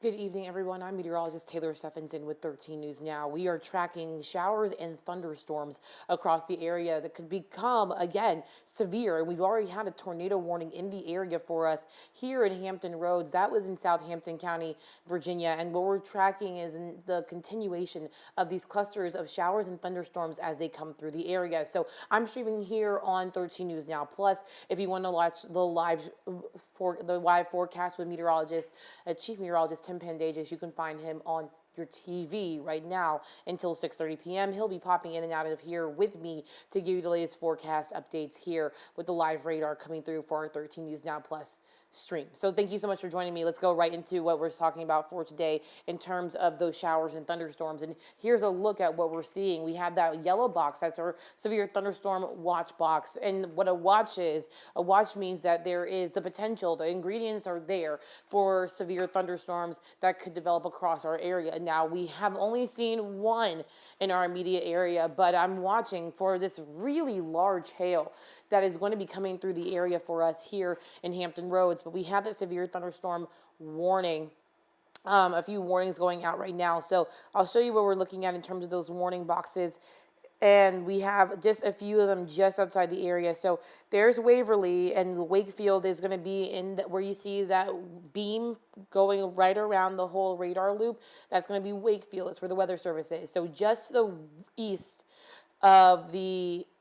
Good evening, everyone. I'm meteorologist Taylor Stephenson with 13 News Now. We are tracking showers and thunderstorms across the area that could become, again, severe. And we've already had a tornado warning in the area for us here in Hampton Roads. That was in Southampton County, Virginia. And what we're tracking is in the continuation of these clusters of showers and thunderstorms as they come through the area. So I'm streaming here on 13 News Now. Plus, if you want to watch the live forecast with meteorologist, Chief Meteorologist Tim Pandajis, you can find him on your TV right now until 6:30 p.m. He'll be popping in and out of here with me to give you the latest forecast updates here with the live radar coming through for our 13 News Now Plus stream. So thank you so much for joining me. Let's go right into what we're talking about for today in terms of those showers and thunderstorms. And here's a look at what we're seeing. We have that yellow box. That's our severe thunderstorm watch box. And what a watch means that there is the potential, the ingredients are there for severe thunderstorms that could develop across our area. Now, we have only seen one in our immediate area, but I'm watching for this really large hail that is going to be coming through the area for us here in Hampton Roads. But we have that severe thunderstorm warning. A few warnings going out right now. So I'll show you what we're looking at in terms of those warning boxes. And we have just a few of them just outside the area. So there's Waverly, and Wakefield is going to be in where you see that beam going right around the whole radar loop. That's going to be Wakefield. That's where the Weather Service is. So just to the east of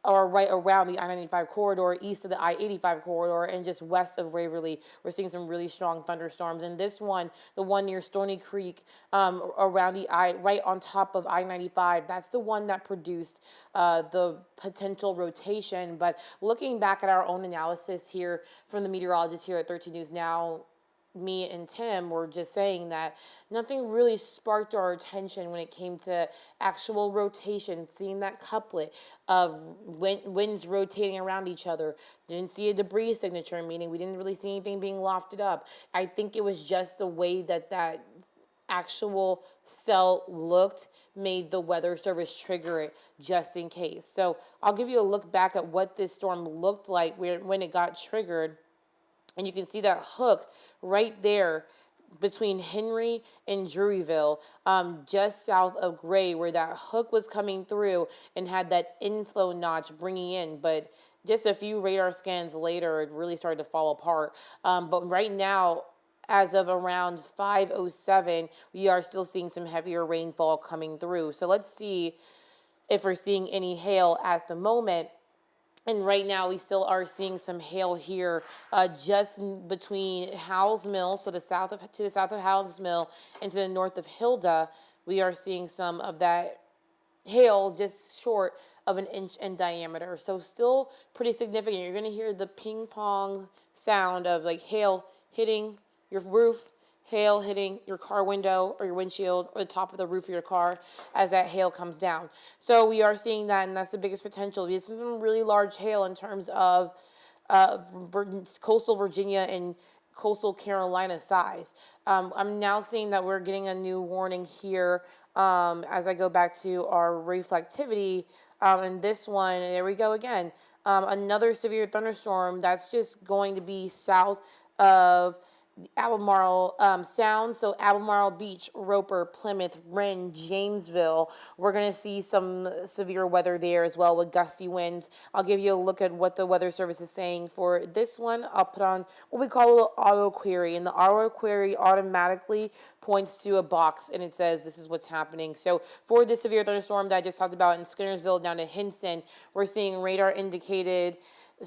or right around the I-95 corridor, east of the I-85 corridor, and just west of Waverly, we're seeing some really strong thunderstorms. And this one, the one near Stony Creek, around right on top of I-95, that's the one that produced the potential rotation. But looking back at our own analysis here from the meteorologist here at 13 News Now, me and Tim were just saying that nothing really sparked our attention when it came to actual rotation, seeing that couplet of winds rotating around each other. Didn't see a debris signature, meaning we didn't really see anything being lofted up. I think it was just the way that actual cell looked made the Weather Service trigger it just in case. So I'll give you a look back at what this storm looked like when it got triggered. And you can see that hook right there between Henry and Druryville, just south of Gray, where that hook was coming through and had that inflow notch bringing in. But just a few radar scans later, it really started to fall apart. But right now, as of around 5:07, we are still seeing some heavier rainfall coming through. So let's see if we're seeing any hail at the moment. And right now, we still are seeing some hail here, just between Howells Mill, so to the south of Howells Mill, and to the north of Hilda. We are seeing some of that hail just short of an inch in diameter. So still pretty significant. You're going to hear the ping pong sound of like hail hitting your roof, hail hitting your car window or your windshield or the top of the roof of your car as that hail comes down. So we are seeing that, and that's the biggest potential. It's some really large hail in terms of coastal Virginia and coastal Carolina size. I'm now seeing that we're getting a new warning here as I go back to our reflectivity. And this one, there we go again. Another severe thunderstorm that's just going to be south of Albemarle Sound, so Albemarle Beach, Roper, Plymouth, Wren, Jamesville. We're going to see some severe weather there as well with gusty winds. I'll give you a look at what the Weather Service is saying for this one. I'll put on what we call an auto query, and the auto query automatically points to a box and it says this is what's happening. So for this severe thunderstorm that I just talked about in Skinnersville down to Hinson, we're seeing radar indicated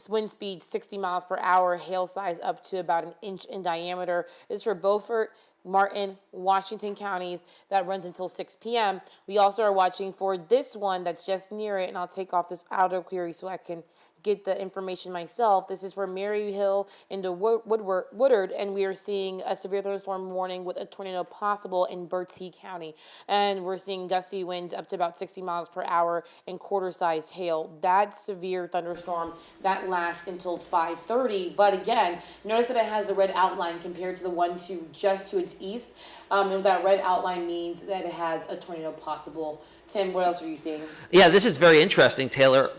wind speed 60 miles per hour, hail size up to about an inch in diameter. This is for Beaufort, Martin, Washington counties. That runs until 6 p.m. We also are watching for this one that's just near it, and I'll take off this auto query so I can get the information myself. This is for Maryhill into Woodard, and we are seeing a severe thunderstorm warning with a tornado possible in Bertie County. And we're seeing gusty winds up to about 60 miles per hour and quarter-sized hail. That severe thunderstorm, that lasts until 5:30. But again, notice that it has the red outline compared to the one just to its east. And that red outline means that it has a tornado possible. Tim, what else are you seeing? Yeah, this is very interesting, Taylor.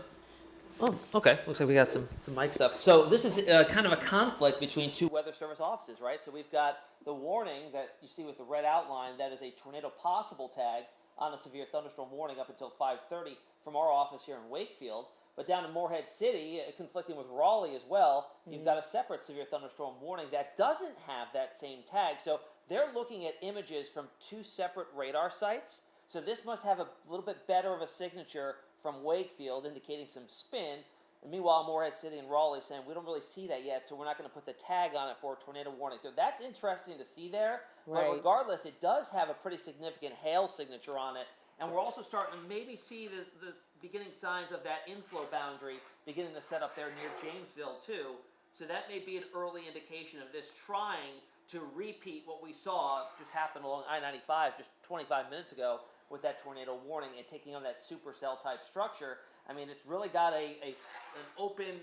Oh, okay. Looks like we got some mic stuff. So this is kind of a conflict between two Weather Service offices, right? So we've got the warning that you see with the red outline, that is a tornado possible tag on a severe thunderstorm warning up until 5:30 from our office here in Wakefield. But down in Morehead City, conflicting with Raleigh as well, you've got a separate severe thunderstorm warning that doesn't have that same tag. So they're looking at images from two separate radar sites. So this must have a little bit better of a signature from Wakefield, indicating some spin. And meanwhile, Morehead City and Raleigh saying, we don't really see that yet, so we're not going to put the tag on it for a tornado warning. So that's interesting to see there. Right. But regardless, it does have a pretty significant hail signature on it. And we're also starting to maybe see the beginning signs of that inflow boundary beginning to set up there near Jamesville, too. So that may be an early indication of this trying to repeat what we saw just happen along I-95 just 25 minutes ago with that tornado warning and taking on that supercell type structure. I mean, it's really got an open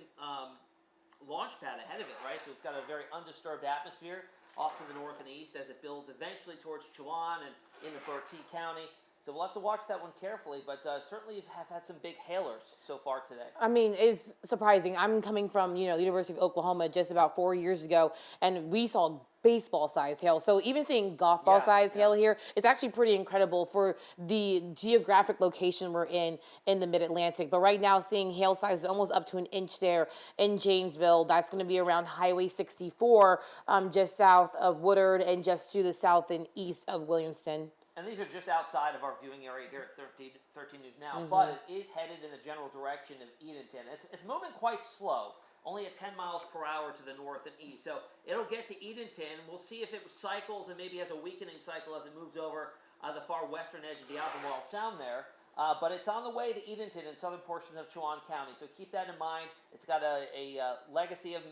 launch pad ahead of it, right? So it's got a very undisturbed atmosphere off to the north and east as it builds eventually towards Chewan and into Bertie County. So we'll have to watch that one carefully, but certainly have had some big hailers so far today. I mean, it's surprising. I'm coming from, the University of Oklahoma just about 4 years ago, and we saw baseball-sized hail. So even seeing golf ball-sized hail here, it's actually pretty incredible for the geographic location we're in the Mid-Atlantic. But right now, seeing hail size almost up to an inch there in Jamesville. That's going to be around Highway 64, just south of Woodard and just to the south and east of Williamston. And these are just outside of our viewing area here at 13 News Now, but it is headed in the general direction of Edenton. It's moving quite slow, only at 10 miles per hour to the north and east. So it'll get to Edenton. We'll see if it cycles and maybe has a weakening cycle as it moves over the far western edge of the Albemarle Sound there. But it's on the way to Edenton in southern portions of Chewan County. So keep that in mind. It's got a legacy of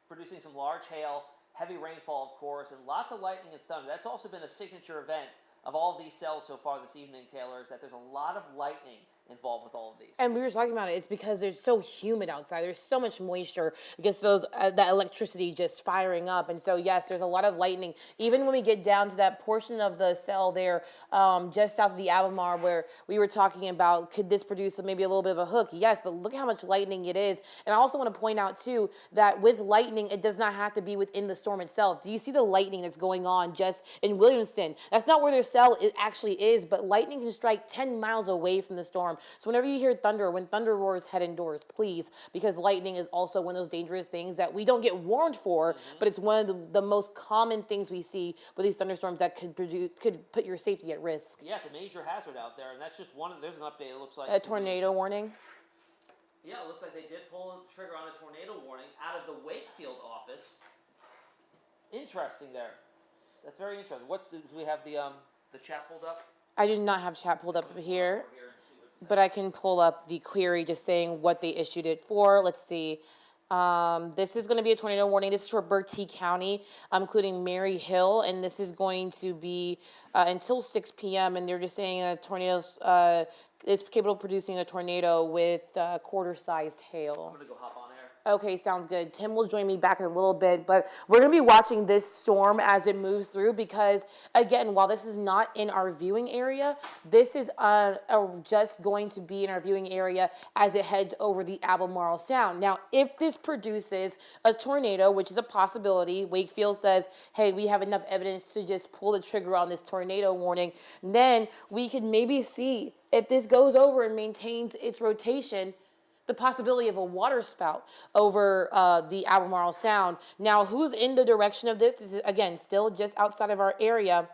producing some large hail, heavy rainfall, of course, and lots of lightning and thunder. That's also been a signature event of all of these cells so far this evening, Taylor, is that there's a lot of lightning involved with all of these. And we were talking about it. It's because there's so humid outside. There's so much moisture because that electricity just firing up. And so, yes, there's a lot of lightning. Even when we get down to that portion of the cell there, just south of the Albemarle, where we were talking about, could this produce maybe a little bit of a hook? Yes, but look at how much lightning it is. And I also want to point out, too, that with lightning, it does not have to be within the storm itself. Do you see the lightning that's going on just in Williamston? That's not where their cell actually is, but lightning can strike 10 miles away from the storm. So whenever you hear thunder, when thunder roars, head indoors, please, because lightning is also one of those dangerous things that we don't get warned for, but it's one of the most common things we see with these thunderstorms that could put your safety at risk. Yeah, it's a major hazard out there, and that's just one. There's an update. It looks like a tornado warning. Yeah, it looks like they did pull the trigger on a tornado warning out of the Wakefield office. Interesting there. That's very interesting. Do we have the chat pulled up? I do not have chat pulled up here. But I can pull up the query just saying what they issued it for. Let's see. This is going to be a tornado warning. This is for Bertie County, including Mary Hill, and this is going to be until 6 p.m. And they're just saying a tornado it's capable of producing a tornado with quarter-sized hail. I'm going to go hop on air. Okay, sounds good. Tim will join me back in a little bit, but we're going to be watching this storm as it moves through because, again, while this is not in our viewing area, this is just going to be in our viewing area as it heads over the Albemarle Sound. Now, if this produces a tornado, which is a possibility, Wakefield says, hey, we have enough evidence to just pull the trigger on this tornado warning, then we could maybe see if this goes over and maintains its rotation, the possibility of a water spout over the Albemarle Sound. Now, who's in the direction of this? This is, again, still just outside of our area.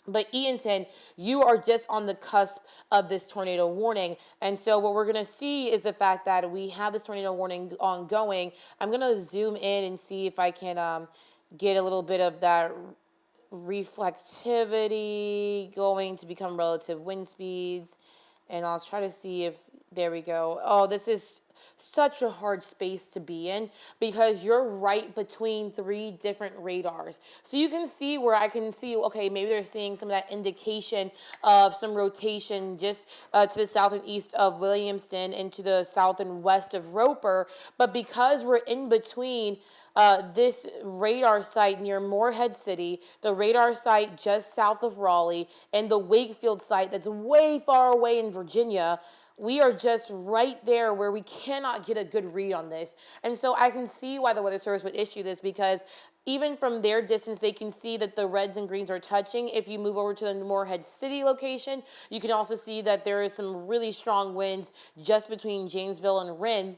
But Edenton, you are just on the cusp of this tornado warning. And so what we're going to see is the fact that we have this tornado warning ongoing. I'm going to zoom in and see if I can get a little bit of that reflectivity going to become relative wind speeds. And I'll try to see if, there we go. Oh, this is such a hard space to be in because you're right between three different radars. So you can see where I can see, okay, maybe they're seeing some of that indication of some rotation just to the south and east of Williamston and to the south and west of Roper. But because we're in between this radar site near Morehead City, the radar site just south of Raleigh, and the Wakefield site that's way far away in Virginia, we are just right there where we cannot get a good read on this. And so I can see why the Weather Service would issue this, because even from their distance, they can see that the reds and greens are touching. If you move over to the Morehead City location, you can also see that there is some really strong winds just between Jamesville and Rinn.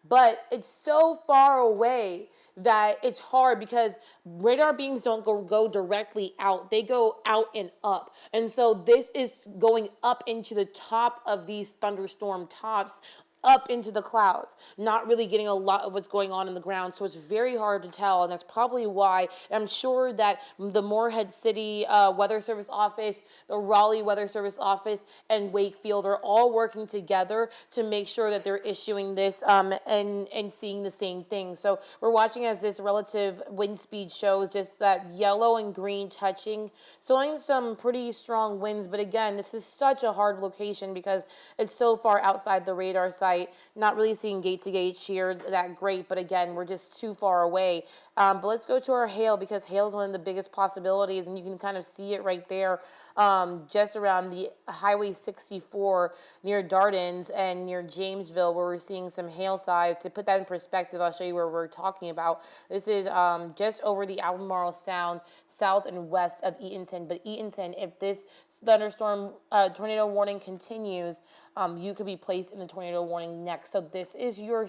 But it's so far away that it's hard, because radar beams don't go directly out. They go out and up. And so this is going up into the top of these thunderstorm tops, up into the clouds, not really getting a lot of what's going on in the ground. So it's very hard to tell. And that's probably why I'm sure that the Morehead City Weather Service office, the Raleigh Weather Service office, and Wakefield are all working together to make sure that they're issuing this and seeing the same thing. So we're watching as this relative wind speed shows just that yellow and green touching, showing some pretty strong winds. But again, this is such a hard location because it's so far outside the radar site. Not really seeing gate to gate shear that great, but again, we're just too far away. But let's go to our hail, because hail is one of the biggest possibilities, and you can kind of see it right there, just around the Highway 64 near Dardens and near Jamesville, where we're seeing some hail size. To put that in perspective, I'll show you where we're talking about. This is just over the Albemarle Sound, south and west of Eatonton. But Eatonton, if this thunderstorm tornado warning continues, you could be placed in the tornado warning next. So this is your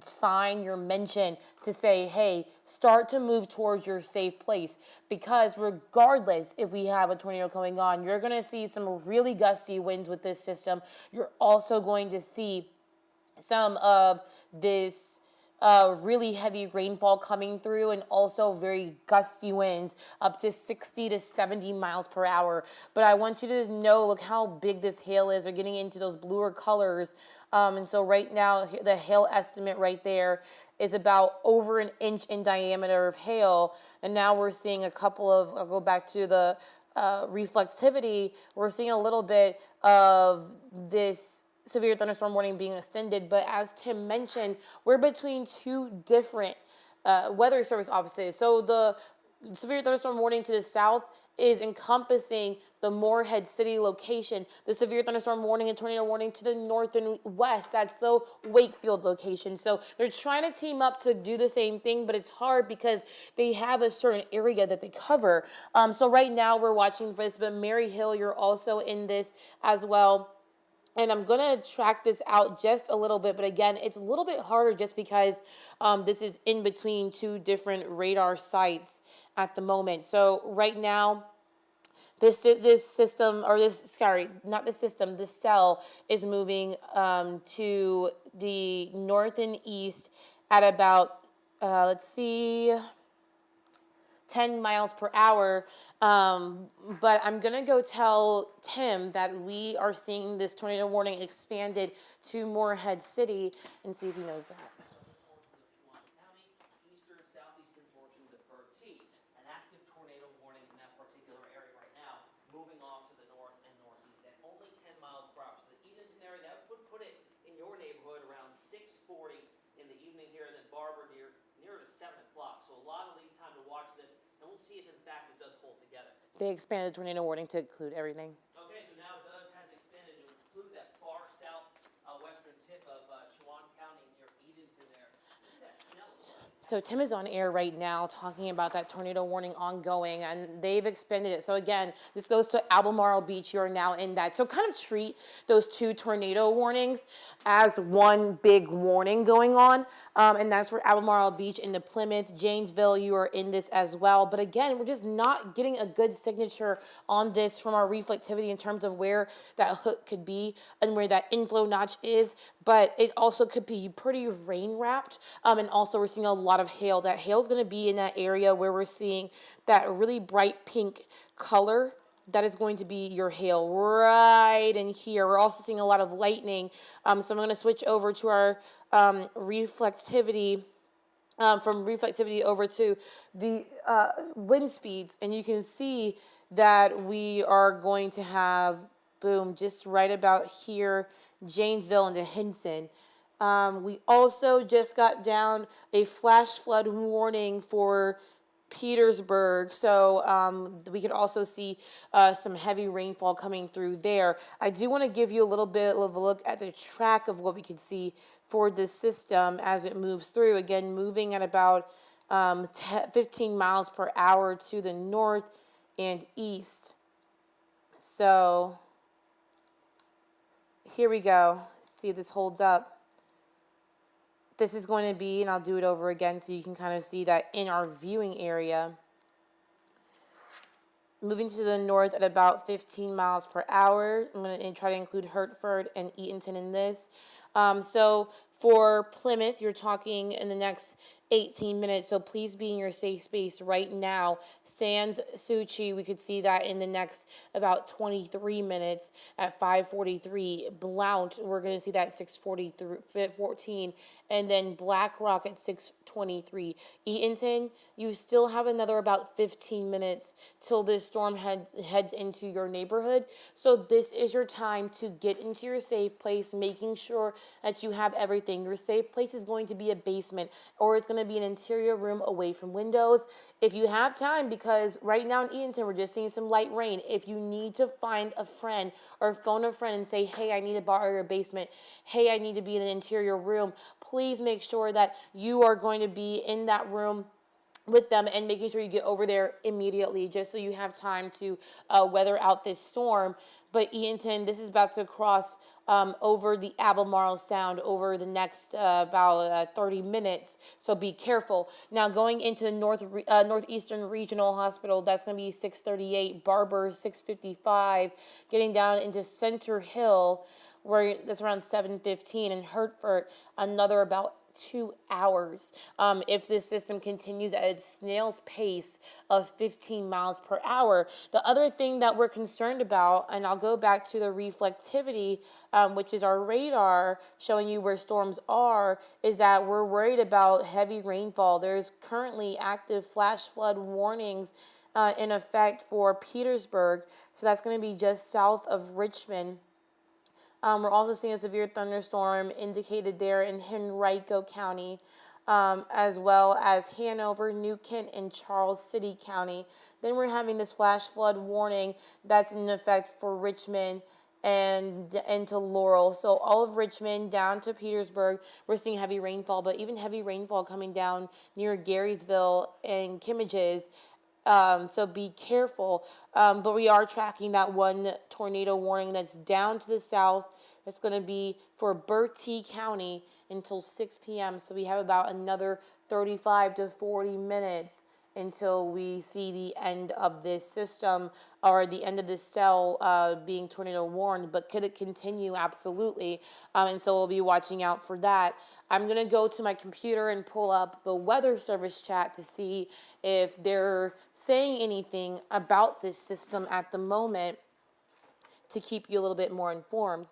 sign, your mention to say, hey, start to move towards your safe place. Because regardless if we have a tornado going on, you're going to see some really gusty winds with this system. You're also going to see some of this really heavy rainfall coming through, and also very gusty winds up to 60 to 70 miles per hour. But I want you to know, look how big this hail is. We're getting into those bluer colors. And so right now, the hail estimate right there is about over an inch in diameter of hail. And now we're seeing a couple of, I'll go back to the reflectivity. We're seeing a little bit of this severe thunderstorm warning being extended. But as Tim mentioned, we're between two different weather service offices. So the severe thunderstorm warning to the south is encompassing the Morehead City location. The severe thunderstorm warning and tornado warning to the north and west, that's the Wakefield location. So they're trying to team up to do the same thing, but it's hard because they have a certain area that they cover. So right now we're watching for this, but Mary Hill, you're also in this as well. And I'm going to track this out just a little bit. But again, it's a little bit harder just because this is in between two different radar sites at the moment. So right now, this system, or this, sorry, not the system, the cell is moving to the north and east at about, let's see, 10 miles per hour. But I'm going to go tell Tim that we are seeing this tornado warning expanded to Morehead City and see if he knows that. Eastern, southeastern portions of Bertie, an active tornado warning in that particular area right now, moving off to the north and northeast at only 10 miles per hour. So the Edenton area, that would put it in your neighborhood around 6:40 in the evening here, and then Barber nearer to 7 o'clock. So a lot of lead time to watch this, and we'll see if in fact it does hold together. They expanded tornado warning to include everything. Okay, so now it has expanded to include that far south western tip of Chewan County near Edenton there. Look at that snell. So Tim is on air right now talking about that tornado warning ongoing, and they've expanded it. So again, this goes to Albemarle Beach. You are now in that. So kind of treat those two tornado warnings as one big warning going on. And that's for Albemarle Beach and the Plymouth, Janesville. You are in this as well. But again, we're just not getting a good signature on this from our reflectivity in terms of where that hook could be and where that inflow notch is. But it also could be pretty rain wrapped. And also we're seeing a lot of hail. That hail is going to be in that area where we're seeing that really bright pink color. That is going to be your hail right in here. We're also seeing a lot of lightning. So I'm going to switch over to our reflectivity. From reflectivity over to the wind speeds. And you can see that we are going to have, boom, just right about here, Janesville into Hinson. We also just got down a flash flood warning for Petersburg. So we could also see some heavy rainfall coming through there. I do want to give you a little bit of a look at the track of what we could see for this system as it moves through. Again, moving at about 15 miles per hour to the north and east. So here we go. See if this holds up. This is going to be, and I'll do it over again so you can kind of see that in our viewing area. Moving to the north at about 15 miles per hour. I'm going to try to include Hertford and Eatonton in this. So for Plymouth, you're talking in the next 18 minutes. So please be in your safe space right now. Sans Suchi, we could see that in the next about 23 minutes at 5:43. Blount, we're going to see that 6:14. And then Black Rock at 6:23. Eatonton, you still have another about 15 minutes till this storm heads into your neighborhood. So this is your time to get into your safe place, making sure that you have everything. Your safe place is going to be a basement, or it's going to be an interior room away from windows. If you have time, because right now in Eatonton, we're just seeing some light rain. If you need to find a friend or phone a friend and say, hey, I need to borrow your basement. Hey, I need to be in an interior room. Please make sure that you are going to be in that room with them and making sure you get over there immediately just so you have time to weather out this storm. But Eatonton, this is about to cross over the Albemarle Sound over the next about 30 minutes, so be careful. Now going into the Northeastern Regional Hospital, that's going to be 6:38, Barber 6:55, getting down into Center Hill, where that's around 7:15, and Hertford, another about 2 hours if this system continues at its snail's pace of 15 miles per hour. The other thing that we're concerned about, and I'll go back to the reflectivity, which is our radar showing you where storms are, is that we're worried about heavy rainfall. There's currently active flash flood warnings in effect for Petersburg, so that's going to be just south of Richmond. We're also seeing a severe thunderstorm indicated there in Henrico County, as well as Hanover, New Kent, and Charles City County. Then we're having this flash flood warning that's in effect for Richmond and to Laurel. So all of Richmond down to Petersburg, we're seeing heavy rainfall, but even heavy rainfall coming down near Garysville and Kimmages. So be careful. But we are tracking that one tornado warning that's down to the south. It's going to be for Bertie County until 6 p.m. So we have about another 35 to 40 minutes until we see the end of this system or the end of this cell being tornado warned. But could it continue? Absolutely. And so we'll be watching out for that. I'm going to go to my computer and pull up the Weather Service chat to see if they're saying anything about this system at the moment to keep you a little bit more informed.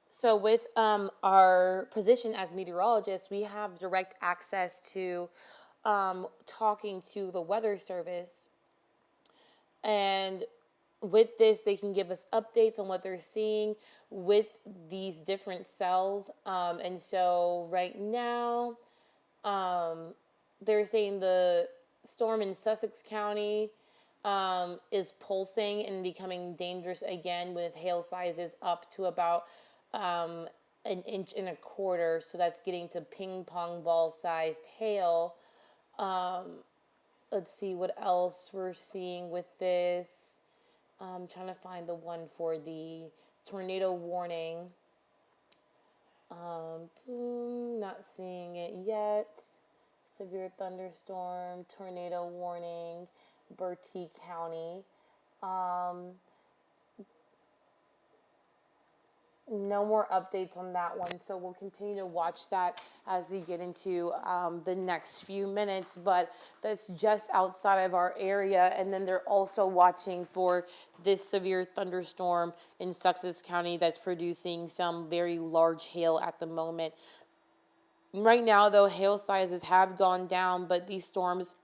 So with our position as meteorologists, we have direct access to talking to the Weather Service. And with this, they can give us updates on what they're seeing with these different cells. And so right now, they're saying the storm in Sussex County is pulsing and becoming dangerous again with hail sizes up to about an 1.25 inches. So that's getting to ping pong ball sized hail. Let's see what else we're seeing with this. I'm trying to find the one for the tornado warning. Not seeing it yet. Severe thunderstorm, tornado warning, Bertie County. No more updates on that one, so we'll continue to watch that as we get into the next few minutes, but that's just outside of our area. And then they're also watching for this severe thunderstorm in Sussex County that's producing some very large hail at the moment. Right now, though, hail sizes have gone down, but these storms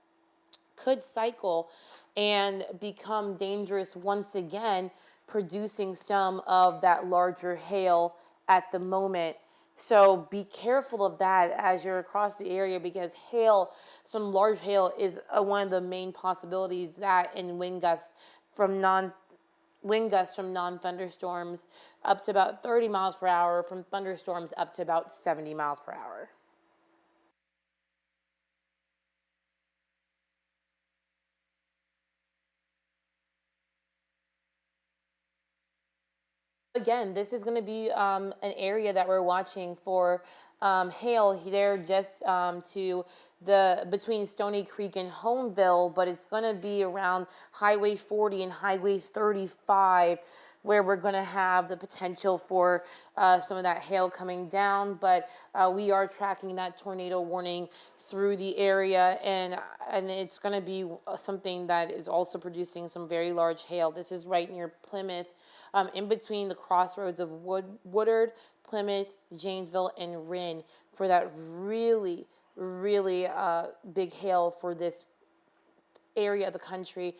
could cycle and become dangerous once again, producing some of that larger hail at the moment. So be careful of that as you're across the area, because hail, some large hail, is one of the main possibilities. That and wind gusts from non-thunderstorms up to about 30 miles per hour, from thunderstorms up to about 70 miles per hour. Again, this is going to be an area that we're watching for hail there, just to the between Stony Creek and Homeville, but it's going to be around Highway 40 and Highway 35, where we're going to have the potential for some of that hail coming down. But we are tracking that tornado warning through the area, and it's going to be something that is also producing some very large hail. This is right near Plymouth, in between the crossroads of Woodard, Plymouth, Janesville, and Rynn, for that really, really big hail for this area of the country.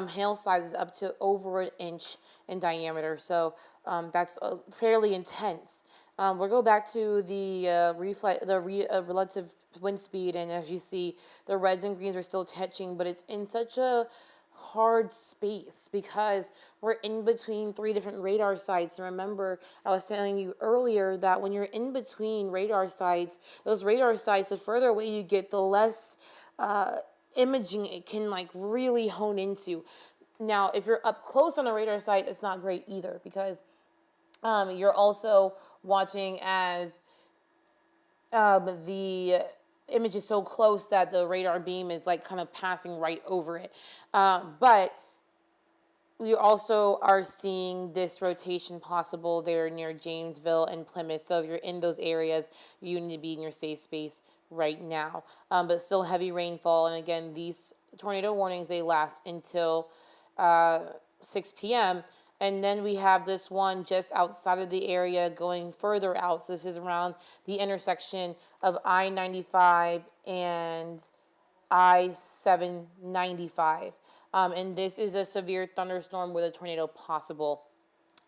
Hail sizes up to over an inch in diameter, so that's fairly intense. We'll go back to the relative wind speed, and as you see, the reds and greens are still touching, but it's in such a hard space because we're in between three different radar sites. And remember, I was telling you earlier that when you're in between radar sites, those radar sites, the further away you get, the less imaging it can like really hone into. Now, if you're up close on a radar site, it's not great either, because you're also watching as the image is so close that the radar beam is like kind of passing right over it. But we also are seeing this rotation possible there near Janesville and Plymouth. So if you're in those areas, you need to be in your safe space right now. But still heavy rainfall. And again, these tornado warnings, they last until 6 p.m. And then we have this one just outside of the area going further out. So this is around the intersection of I-95 and I-795. And this is a severe thunderstorm with a tornado possible.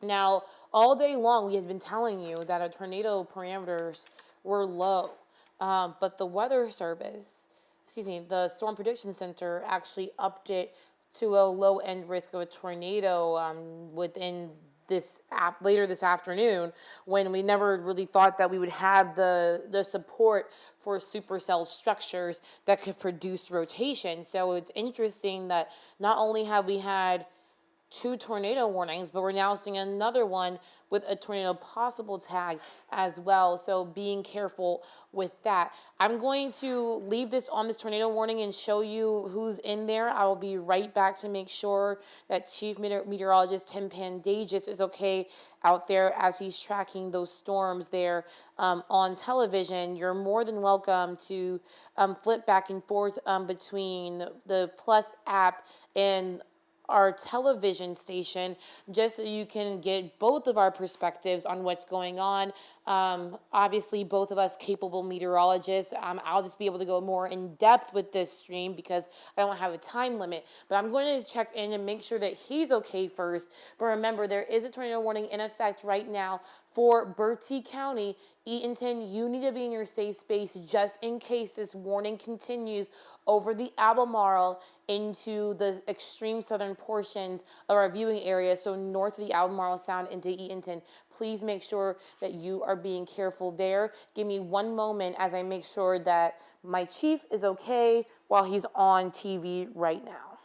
Now, all day long, we had been telling you that our tornado parameters were low. But the Weather Service, the Storm Prediction Center actually upped it to a low end risk of a tornado within later this afternoon, when we never really thought that we would have the support for supercell structures that could produce rotation. So it's interesting that not only have we had two tornado warnings, but we're now seeing another one with a tornado possible tag as well. So being careful with that. I'm going to leave this on this tornado warning and show you who's in there. I will be right back to make sure that Chief Meteorologist Tim Pandajis is okay out there as he's tracking those storms there on television. You're more than welcome to flip back and forth between the Plus app and our television station, just so you can get both of our perspectives on what's going on. Obviously, both of us capable meteorologists. I'll just be able to go more in depth with this stream because I don't have a time limit. But I'm going to check in and make sure that he's okay first. But remember, there is a tornado warning in effect right now for Bertie County. Eatonton, you need to be in your safe space just in case this warning continues over the Albemarle into the extreme southern portions of our viewing area, so north of the Albemarle Sound into Eatonton. Please make sure that you are being careful there. Give me one moment as I make sure that my chief is okay while he's on TV right now.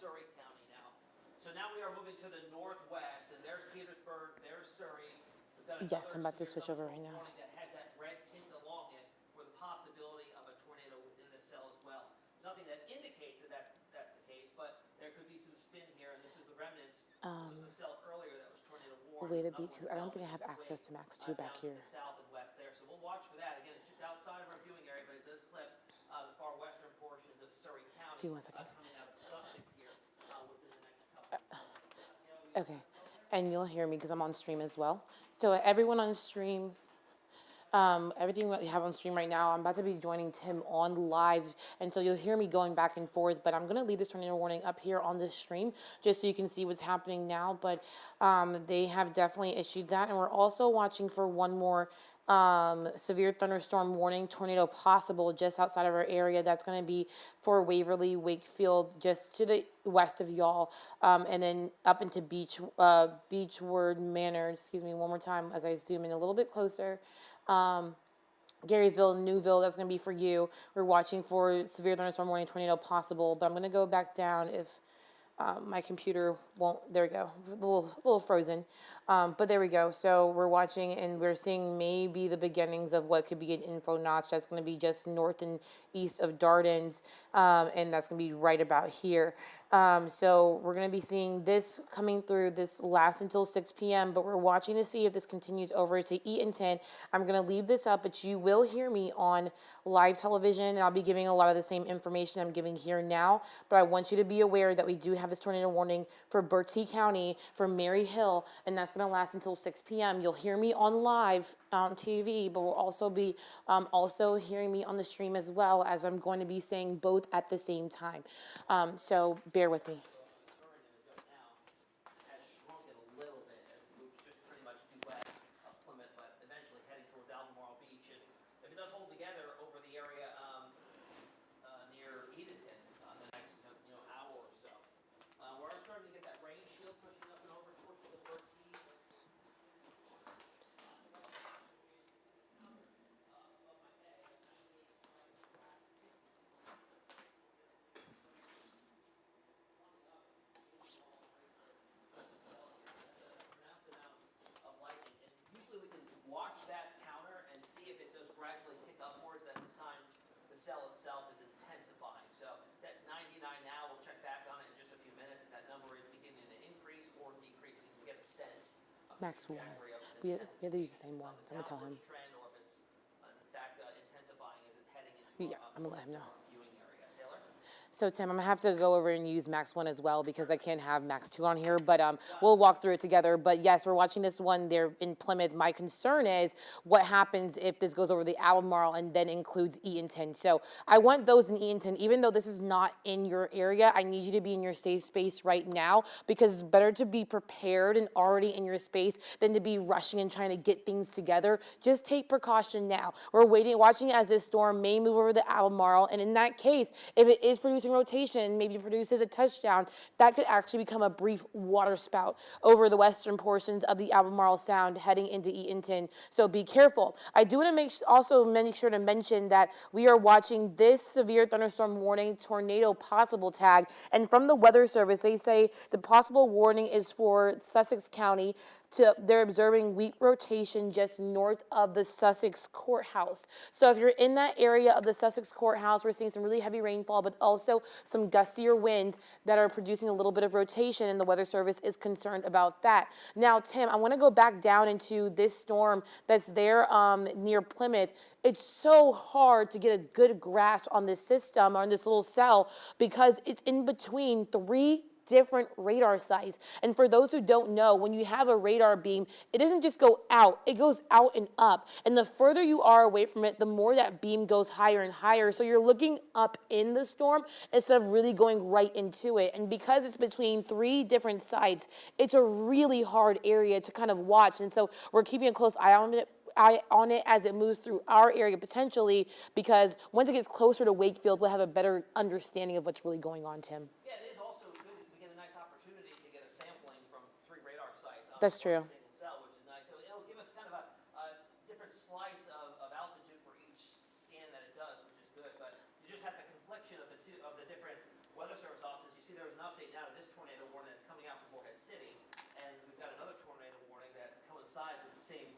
Surrey County now. So now we are moving to the northwest, and there's Petersburg, there's Surrey. We've got Yes, I'm about to severe switch over right thunderstorm now. warning that has that red tint along it for the possibility of a tornado within the cell as well. There's nothing that indicates that that's the case, but there could be some spin here, and this is the remnants. This was the cell earlier that was tornado warned. Wait a bit, because I don't think I have access to Max 2 back here. Down to the south and west there, so we'll watch for that. Again, it's just outside of our viewing area, but it does clip the far western portions of Surrey County. Give me 1 second. Coming out of Sussex here within the next couple of months. Okay, and you'll hear me because I'm on stream as well. So everyone on stream, everything that we have on stream right now, I'm about to be joining Tim on live, and so you'll hear me going back and forth, but I'm gonna leave this tornado warning up here on this stream just so you can see what's happening now, but they have definitely issued that, and we're also watching for one more severe thunderstorm warning, tornado possible just outside of our area. That's going to be for Waverly, Wakefield, just to the west of y'all, and then up into Beechwood Manor. Excuse me, one more time as I zoom in a little bit closer. Garysville, Newville, that's going to be for you. We're watching for severe thunderstorm warning, tornado possible, but I'm going to go back down if my computer won't. There we go, a little frozen, but there we go. So we're watching and we're seeing maybe the beginnings of what could be an info notch. That's going to be just north and east of Darden's, and that's going to be right about here. So we're going to be seeing this coming through. This lasts until 6 p.m., but we're watching to see if this continues over to Eatonton. I'm going to leave this up, but you will hear me on live television, and I'll be giving a lot of the same information I'm giving here now, but I want you to be aware that we do have this tornado warning for Bertie County, for Mary Hill, and that's going to last until 6 p.m. You'll hear me on live on TV, but we'll also be also hearing me on the stream as well, as I'm going to be saying both at the same time. So bear with me. Has shrunk it a little bit as it moves just pretty much due west of Plymouth, but eventually heading towards Albemarle Beach. And if it does hold together over the area near Edenton the next hour or so, we're starting to get that rain shield pushing up and over towards the Bertie. Usually we can watch that counter and see if it does gradually tick upwards. That's a sign the cell itself is intensifying. So it's at 99 now. We'll check back on it in just a few minutes. If that number is beginning to increase or decrease, we can get a sense of Max the 1. trajectory of We have to use the same one. I'm gonna tell him. trend, or if it's in fact intensifying as it's heading into Yeah, I'm gonna let him know. viewing area. Taylor? So Tim, I'm gonna have to go over and use Max 1 as well because I can't have Max 2 on here, but we'll walk through it together. But yes, we're watching this one there in Plymouth. My concern is what happens if this goes over the Albemarle and then includes Eatonton. So I want those in Eatonton, even though this is not in your area, I need you to be in your safe space right now because it's better to be prepared and already in your space than to be rushing and trying to get things together. Just take precaution now. We're watching as this storm may move over the Albemarle, and in that case, if it is producing rotation, maybe produces a touchdown, that could actually become a brief water spout over the western portions of the Albemarle Sound heading into Eatonton. So be careful. I do want to make sure to mention that we are watching this severe thunderstorm warning tornado possible tag, and from the Weather Service, they say the possible warning is for Sussex County. They're observing weak rotation just north of the Sussex Courthouse. So if you're in that area of the Sussex Courthouse, we're seeing some really heavy rainfall, but also some gustier winds that are producing a little bit of rotation, and the Weather Service is concerned about that. Now, Tim, I want to go back down into this storm that's there near Plymouth. It's so hard to get a good grasp on this system or on this little cell because it's in between three different radar sites. And for those who don't know, when you have a radar beam, it doesn't just go out, it goes out and up. And the further you are away from it, the more that beam goes higher and higher. So you're looking up in the storm instead of really going right into it. And because it's between three different sites, it's a really hard area to kind of watch. And so we're keeping a close eye on it as it moves through our area potentially, because once it gets closer to Wakefield, we'll have a better understanding of what's really going on, Tim. Yeah, it is also good that we get a nice opportunity to get a sampling from 3 radar sites on That's true. a single cell, which is nice. So it'll give us kind of a different slice of altitude for each scan that it does, which is good. But you just have the confliction of the different Weather Service offices. You see there was an update now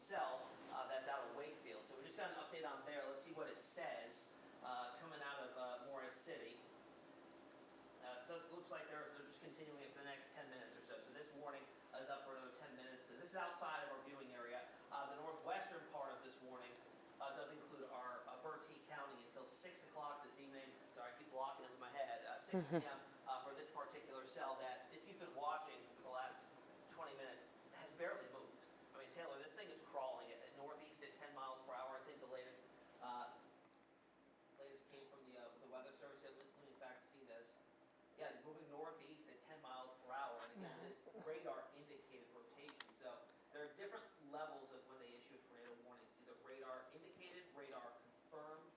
cell that's out of Wakefield. So we just got an update on there. Let's see what it says coming out of Morehead City. Looks like they're just continuing it for the next 10 minutes or so. So this warning is up for another 10 minutes. So this is outside of our viewing area. The northwestern part of this warning does include our Bertie County until 6 o'clock this evening. Sorry, I keep blocking it with my head. 6 p.m. For this particular cell that, if you've been watching for the last 20 minutes, has barely moved. I mean, Taylor, this thing is crawling at northeast at 10 miles per hour. I think the latest came from the Weather Service. Let me in fact see this. Yeah, moving northeast at 10 miles per hour. And again, this radar indicated rotation. So there are different levels of when they issue a tornado warning. It's either radar indicated, radar confirmed,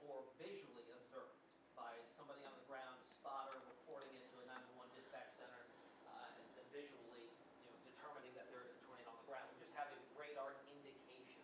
or visually observed by somebody on the ground, a spotter reporting it to a 911 dispatch center, and visually, determining that there is a tornado on the ground. We're just having radar indication.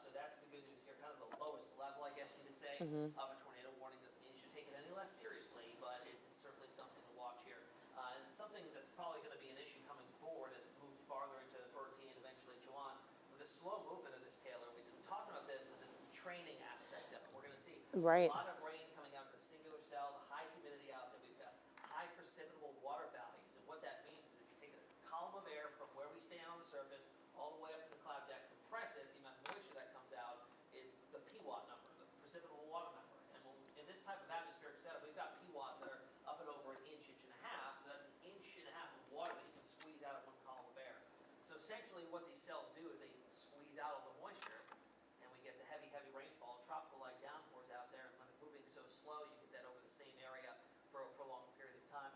So that's the good news here. Kind of the lowest level, I guess you could say, of a tornado warning. Doesn't mean you should take it any less seriously, but it's certainly something to watch here. And something that's probably going to be an issue coming forward as it moves farther into Bertie and eventually Juwan. With the slow movement of this, Taylor, we've been talking about this as a training aspect of it. We're going to see a lot of rain coming out of the singular cell, the high humidity out there. We've got high precipitable water values. And what that means is if you take a column of air from where we stand on the surface all the way up to the cloud deck, compress it, the amount of moisture that comes out is the PWAT number, the precipitable water number. And in this type of atmospheric setup, we've got PWATs that are up and over an inch, inch and a half. So that's an inch and a half of water that you can squeeze out of one column of air. So essentially what these cells do is they squeeze out all the moisture, and we get the heavy, heavy rainfall, tropical-like downpours out there. And when they're moving so slow, you get that over the same area for a prolonged period of time.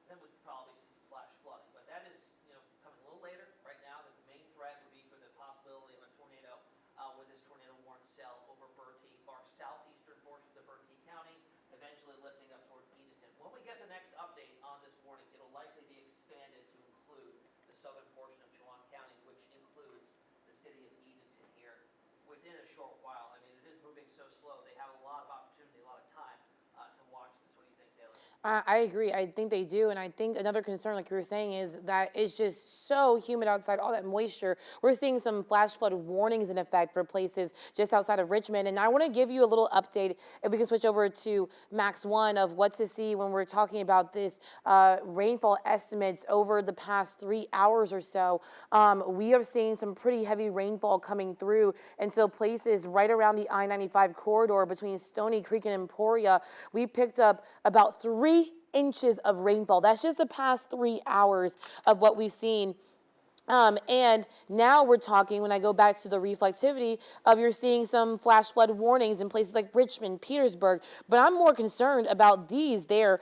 And then we'd probably see some flash flooding. But that is, coming a little later. Right now, the main threat would be for the possibility of a tornado with this tornado warning cell over Bertie, far southeastern portions of Bertie County, eventually lifting up towards Edenton. When we get the next update on this warning, it'll likely be expanded to include the southern portion of Juwan County, which includes the city of Edenton here within a short while. I mean, it is moving so slow. They have a lot of opportunity, a lot of time to watch this. What do you think, Taylor? I agree. I think they do. And I think another concern, like you were saying, is that it's just so humid outside, all that moisture. We're seeing some flash flood warnings in effect for places just outside of Richmond. And I want to give you a little update, if we can switch over to Max 1, of what to see when we're talking about this rainfall estimates over the past 3 hours or so. We are seeing some pretty heavy rainfall coming through. And so places right around the I-95 corridor between Stony Creek and Emporia, we picked up about 3 inches of rainfall. That's just the past 3 hours of what we've seen. And now we're talking, when I go back to the reflectivity, of you're seeing some flash flood warnings in places like Richmond, Petersburg. But I'm more concerned about these there.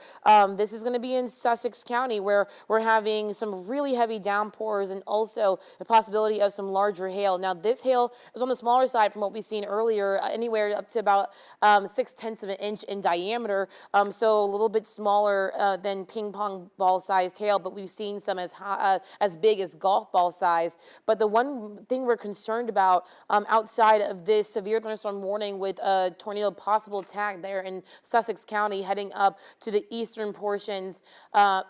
This is going to be in Sussex County, where we're having some really heavy downpours and also the possibility of some larger hail. Now, this hail is on the smaller side from what we've seen earlier, anywhere up to about 0.6 of an inch in diameter. So a little bit smaller than ping pong ball sized hail, but we've seen some as big as golf ball size. But the one thing we're concerned about outside of this severe thunderstorm warning with a tornado possible attack there in Sussex County heading up to the eastern portions,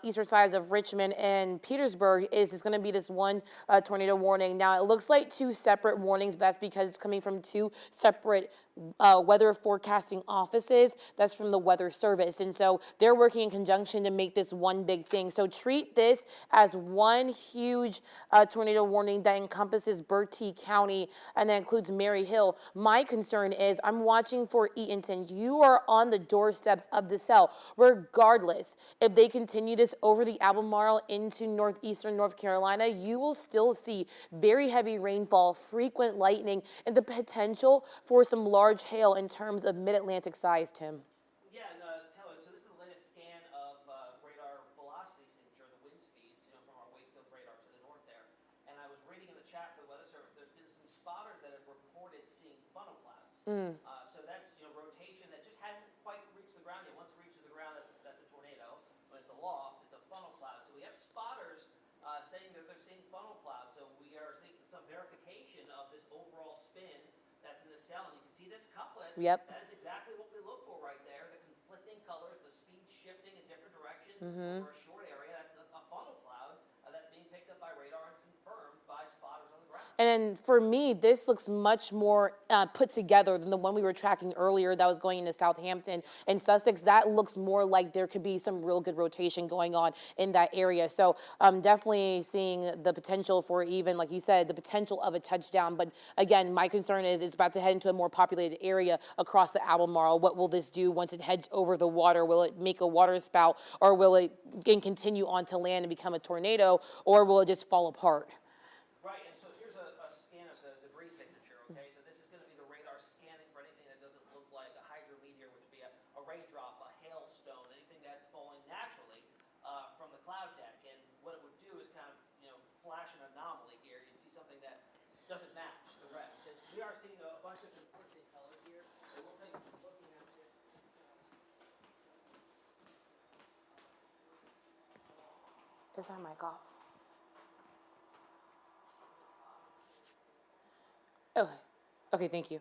eastern sides of Richmond and Petersburg, is going to be this one tornado warning. Now, it looks like 2 separate warnings, but that's because it's coming from 2 separate weather forecasting offices. That's from the Weather Service. And so they're working in conjunction to make this one big thing. So treat this as one huge tornado warning that encompasses Bertie County and that includes Mary Hill. My concern is I'm watching for Edenton. You are on the doorsteps of the cell. Regardless, if they continue this over the Albemarle into northeastern North Carolina, you will still see very heavy rainfall, frequent lightning, and the potential for some large hail in terms of mid-Atlantic size, Tim. Yeah, Taylor, so this is the latest scan of radar velocity signature, the wind speeds, from our Wakefield radar to the north there. And I was reading in the chat for the Weather Service, there's been some spotters that have reported seeing funnel clouds. So that's, rotation that just hasn't quite reached the ground yet. Once it reaches the ground, that's a tornado. When it's aloft, it's a funnel cloud. So we have spotters saying that they're seeing funnel clouds. So we are seeing some verification of this overall spin that's in the cell. And you can see this couplet. Yep. That is exactly what we look for right there. The conflicting colors, the speed shifting in different directions over a short area. That's a funnel cloud that's being picked up by radar and confirmed by spotters on the ground. And then for me, this looks much more put together than the one we were tracking earlier that was going into Southampton and Sussex. That looks more like there could be some real good rotation going on in that area. So I'm definitely seeing the potential for, even, like you said, the potential of a touchdown. But again, my concern is it's about to head into a more populated area across the Albemarle. What will this do once it heads over the water? Will it make a water spout, or will it continue onto land and become a tornado, or will it just fall apart? Right, and so here's a scan of the debris signature, okay? So this is going to be the radar scanning for anything that doesn't look like a hydrometeor, which would be a raindrop, a hailstone, anything that's falling naturally from the cloud deck. And what it would do is kind of, flash an anomaly here. You'd see something that doesn't match the rest. And we are seeing a bunch of conflicting colors here. So we'll take looking at this. Is our mic off? Okay. Okay, thank you.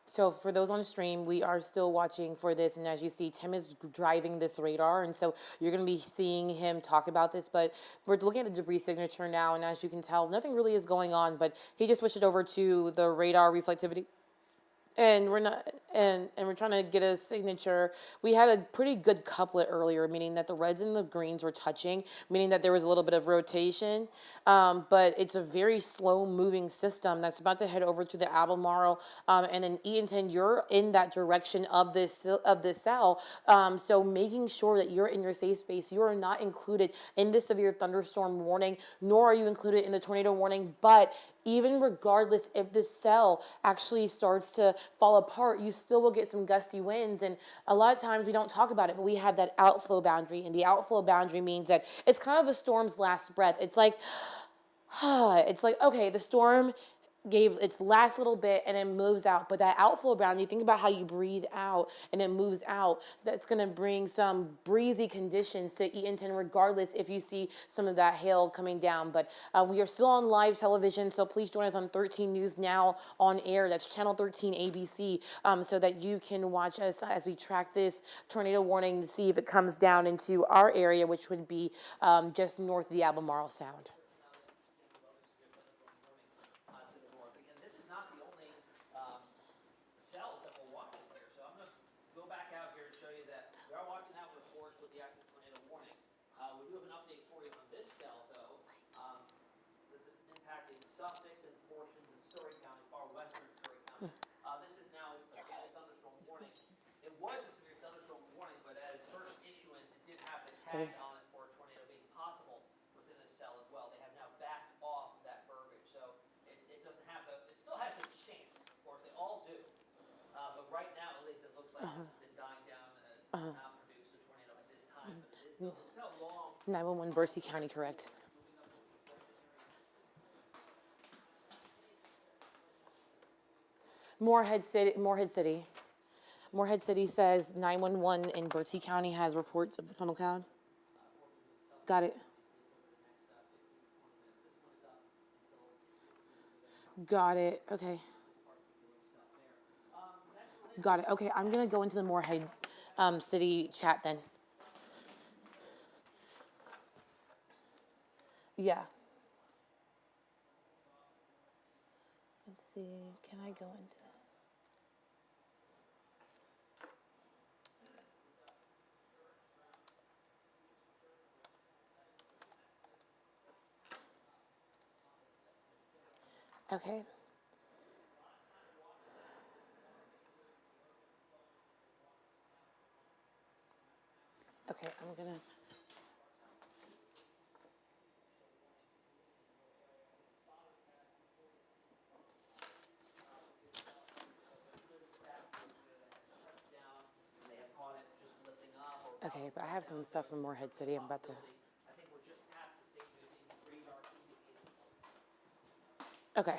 So for those on stream, we are still watching for this, and as you see, Tim is driving this radar, and so you're going to be seeing him talk about this, but we're looking at the debris signature now, and as you can tell, nothing really is going on, but he just switched it over to the radar reflectivity. And we're not, and we're trying to get a signature. We had a pretty good couplet earlier, meaning that the reds and the greens were touching, meaning that there was a little bit of rotation. But it's a very slow moving system that's about to head over to the Albemarle. And then Eatonton, you're in that direction of this cell. So making sure that you're in your safe space. You are not included in the severe thunderstorm warning, nor are you included in the tornado warning. But even regardless if the cell actually starts to fall apart, you still will get some gusty winds. And a lot of times we don't talk about it, but we have that outflow boundary. And the outflow boundary means that it's kind of a storm's last breath. It's like, okay, the storm gave its last little bit and it moves out. But that outflow boundary, think about how you breathe out and it moves out. That's going to bring some breezy conditions to Eatonton, regardless if you see some of that hail coming down. But we are still on live television, so please join us on 13 News Now on air. That's channel 13 ABC, so that you can watch us as we track this tornado warning to see if it comes down into our area, which would be just north of the Albemarle Sound. Sussex and portions of Surrey County, far western Surrey County. This is now a severe thunderstorm warning. It was a severe thunderstorm warning, but at its first issuance, it did have the tag on it for a tornado being possible within this cell as well. They have now backed off that verbiage, so it doesn't have the, it still has the chance, of course, they all do. But right now, at least, it looks like it's been dying down and not produce a tornado at this time. But it's got long. 911 Bercy County, correct. Morehead City says 911 in Bertie County has reports of funnel cloud. Got it. Got it. Okay. Got it. Okay, I'm going to go into the Morehead City chat then. Yeah. Let's see. Can I go into Okay. Okay, I'm gonna. Okay, but I have some stuff from Morehead City. I'm about to. Okay.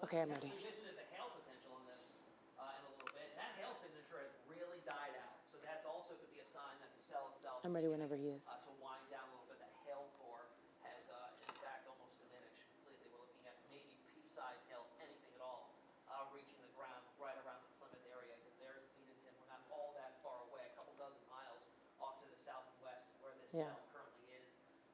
Okay, I'm ready. We visited the hail potential on this in a little bit. That hail signature has really died out, so that's also could be a sign that the cell itself. I'm ready whenever he is. To wind down a little bit. That hail core Yeah. currently is.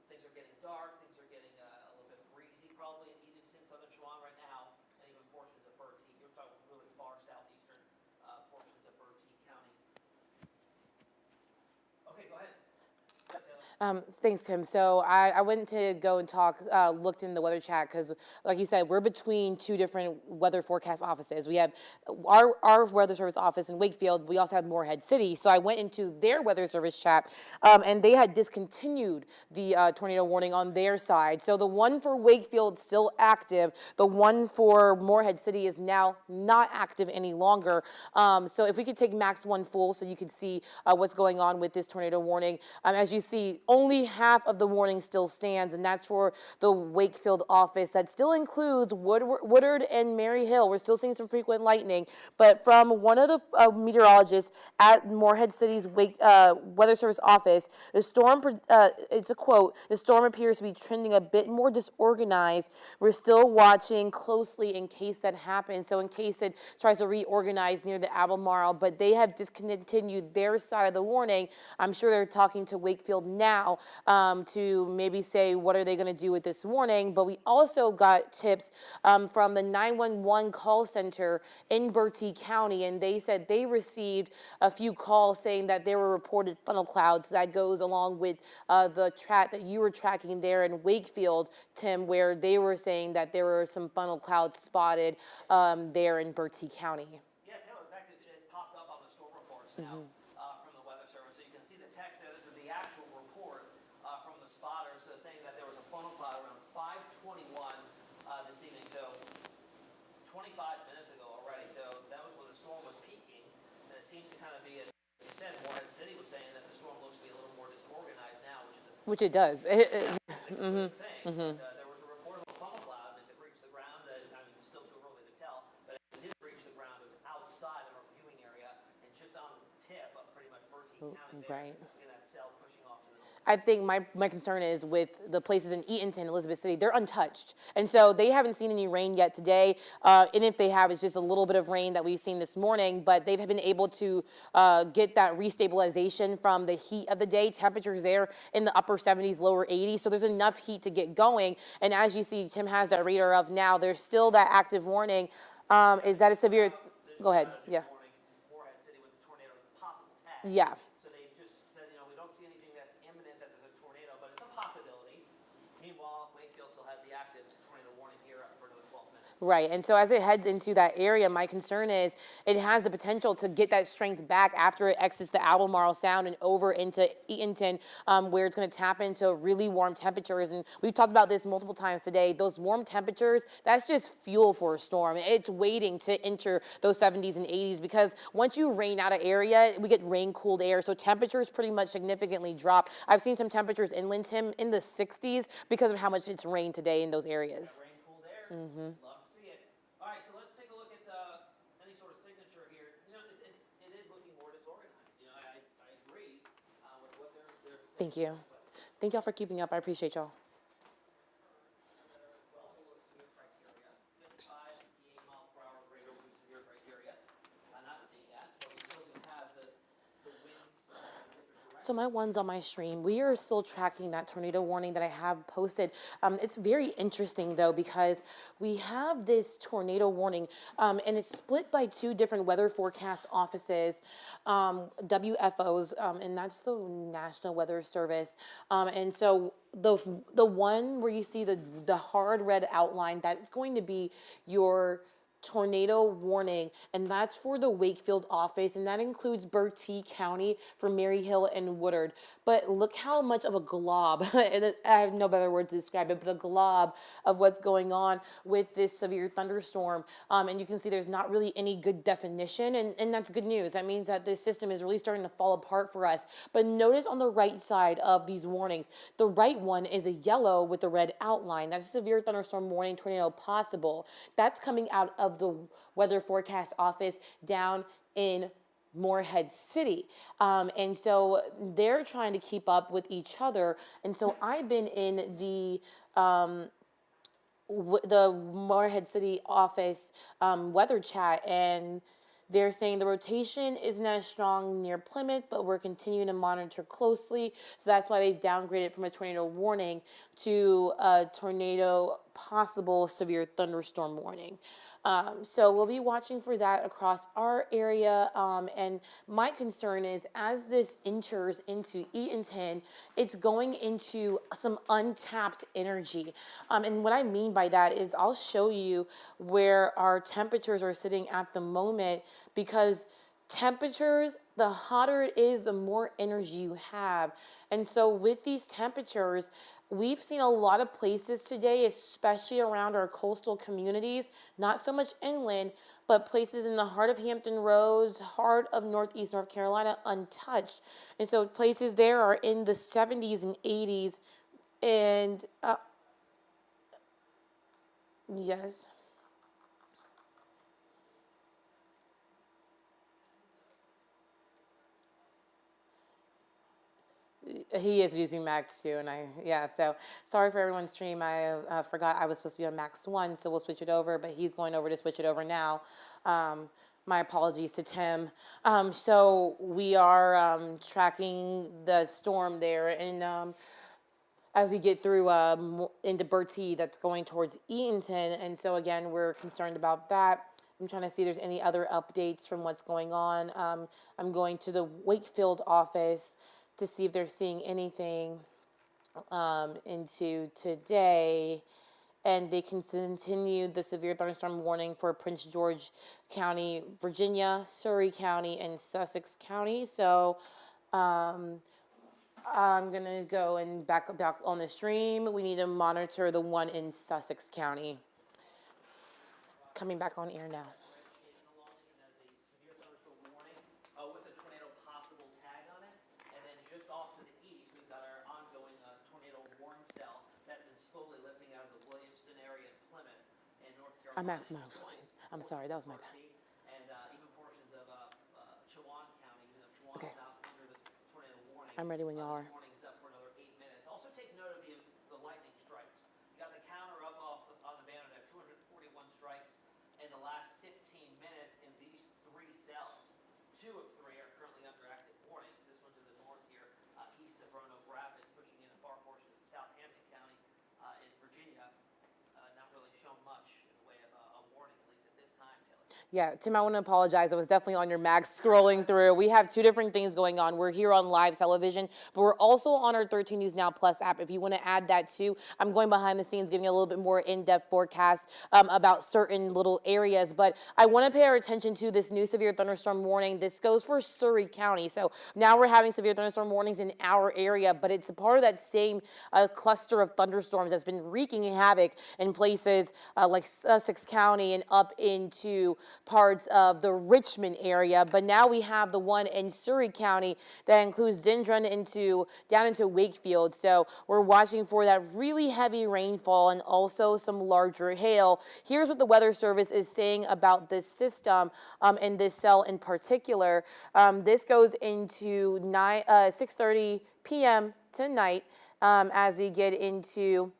Things are getting dark. Things are getting a little bit breezy, probably in Edenton, southern Chewan right now, and even portions of Bertie. You're talking really far southeastern portions of Bertie County. Okay, go ahead. Go ahead, Taylor. Thanks, Tim. So I went to go and looked in the weather chat because, like you said, we're between two different weather forecast offices. We have our weather service office in Wakefield. We also have Morehead City. So I went into their weather service chat, and they had discontinued the tornado warning on their side. So the one for Wakefield still active. The one for Morehead City is now not active any longer. So if we could take Max 1 full so you can see what's going on with this tornado warning. As you see, only half of the warning still stands, and that's for the Wakefield office. That still includes Woodard and Mary Hill. We're still seeing some frequent lightning, but from one of the meteorologists at Morehead City's Weather Service office, the storm, it's a quote, the storm appears to be trending a bit more disorganized. We're still watching closely in case that happens, so in case it tries to reorganize near the Albemarle, but they have discontinued their side of the warning. I'm sure they're talking to Wakefield now to maybe say what are they going to do with this warning. But we also got tips from the 911 call center in Bertie County, and they said they received a few calls saying that there were reported funnel clouds. That goes along with the track that you were tracking there in Wakefield, Tim, where they were saying that there were some funnel clouds spotted there in Bertie County. Yeah, Taylor, in fact, it has popped up on the storm reports now from the Weather Service. So you can see the text there. This is the actual report from the spotters saying that there was a funnel cloud around 5:21 this evening. So 25 minutes ago already. So that was when the storm was peaking. And it seems to kind of be, as you said, Morehead City was saying that the storm looks to be a little more disorganized now, Which it does. a good thing. But, there was a report of a funnel cloud that reached the ground. I mean, it's still too early to tell, but it did reach the ground. It was outside of our viewing area and just on the tip of pretty much Bertie County there, Right. in that cell pushing off to the north. I think my concern is with the places in Eatonton, Elizabeth City, they're untouched. And so they haven't seen any rain yet today. And if they have, it's just a little bit of rain that we've seen this morning. But they've been able to get that restabilization from the heat of the day. Temperatures there in the upper 70s, lower 80s. So there's enough heat to get going. And as you see, Tim has that radar up now. There's still that active warning. Is that a severe? Go ahead. Yeah. Warning, Morehead City with the tornado possible tag. Yeah. So they just said, we don't see anything that's imminent that there's a tornado, but it's a possibility. Meanwhile, Wakefield still has the active tornado warning here for another 12 minutes. Right, and so as it heads into that area, my concern is it has the potential to get that strength back after it exits the Albemarle Sound and over into Eatonton, where it's going to tap into really warm temperatures. And we've talked about this multiple times today. Those warm temperatures, that's just fuel for a storm. It's waiting to enter those 70s and 80s because once you rain out of area, we get rain-cooled air, so temperatures pretty much significantly drop. I've seen some temperatures inland, Tim, in the 60s because of how much it's rained today in those areas. Rain-cooled air. Love to see it. All right, so let's take a look at any sort of signature here. It is looking more disorganized. I agree with what they're saying. Thank you. Thank y'all for keeping up. I appreciate y'all. Well below severe criteria. 55 mile/hour greater would be severe criteria. I'm not seeing that, but we still do have the winds in different directions. So my one's on my stream. We are still tracking that tornado warning that I have posted. It's very interesting though because we have this tornado warning and it's split by two different weather forecast offices, WFOs, and that's the National Weather Service. And so the one where you see the hard red outline, that is going to be your tornado warning, and that's for the Wakefield office, and that includes Bertie County for Mary Hill and Woodard. But look how much of a glob, I have no better word to describe it, but a glob of what's going on with this severe thunderstorm. And you can see there's not really any good definition, and that's good news. That means that this system is really starting to fall apart for us. But notice on the right side of these warnings, the right one is a yellow with the red outline. That's a severe thunderstorm warning, tornado possible. That's coming out of the weather forecast office down in Morehead City. And so they're trying to keep up with each other. And so I've been in the Morehead City office weather chat, and They're saying the rotation isn't as strong near Plymouth, but we're continuing to monitor closely. So that's why they downgraded from a tornado warning to a tornado possible severe thunderstorm warning. So we'll be watching for that across our area. And my concern is as this enters into Eatonton, it's going into some untapped energy. And what I mean by that is I'll show you where our temperatures are sitting at the moment, because temperatures, the hotter it is, the more energy you have. And so with these temperatures, we've seen a lot of places today, especially around our coastal communities, not so much inland, but places in the heart of Hampton Roads, heart of Northeast North Carolina, untouched. And so places there are in the 70s and 80s. And yes. He is using Max 2, and so sorry for everyone's stream. I forgot I was supposed to be on Max 1, so we'll switch it over, but he's going over to switch it over now. My apologies to Tim. So we are tracking the storm there, and as we get through into Bertie, that's going towards Eatonton, and so again, we're concerned about that. I'm trying to see if there's any other updates from what's going on. I'm going to the Wakefield office to see if they're seeing anything into today. And they can continue the severe thunderstorm warning for Prince George County, Virginia, Surrey County, and Sussex County. So I'm going to go and back on the stream. We need to monitor the one in Sussex County. Coming back on air now. I'm Max Mode. I'm sorry, that was my bad. And even portions of Chewan County, Chewan Okay. now under the tornado warning. I'm ready when y'all are. This warning is up for another 8 minutes. Also take note of the lightning strikes. You got the counter up on the banner there, 241 strikes in the last 15 minutes in these 3 cells. 2 of 3 are currently under active warnings. This one to the north here, east of Roanoke Rapids, pushing in far portions of Southampton County in Virginia. Not really shown much in the way of a warning, at least at this time, Taylor. Yeah, Tim, I want to apologize. I was definitely on your Max scrolling through. We have 2 different things going on. We're here on live television, but we're also on our 13 News Now Plus app. If you want to add that too, I'm going behind the scenes, giving a little bit more in-depth forecast about certain little areas. But I want to pay our attention to this new severe thunderstorm warning. This goes for Surrey County. So now we're having severe thunderstorm warnings in our area, but it's a part of that same cluster of thunderstorms that's been wreaking havoc in places like Sussex County and up into parts of the Richmond area. But now we have the one in Surrey County that includes Dendron down into Wakefield. So we're watching for that really heavy rainfall and also some larger hail. Here's what the Weather Service is saying about this system and this cell in particular. This goes into 6:30 p.m. tonight as we get into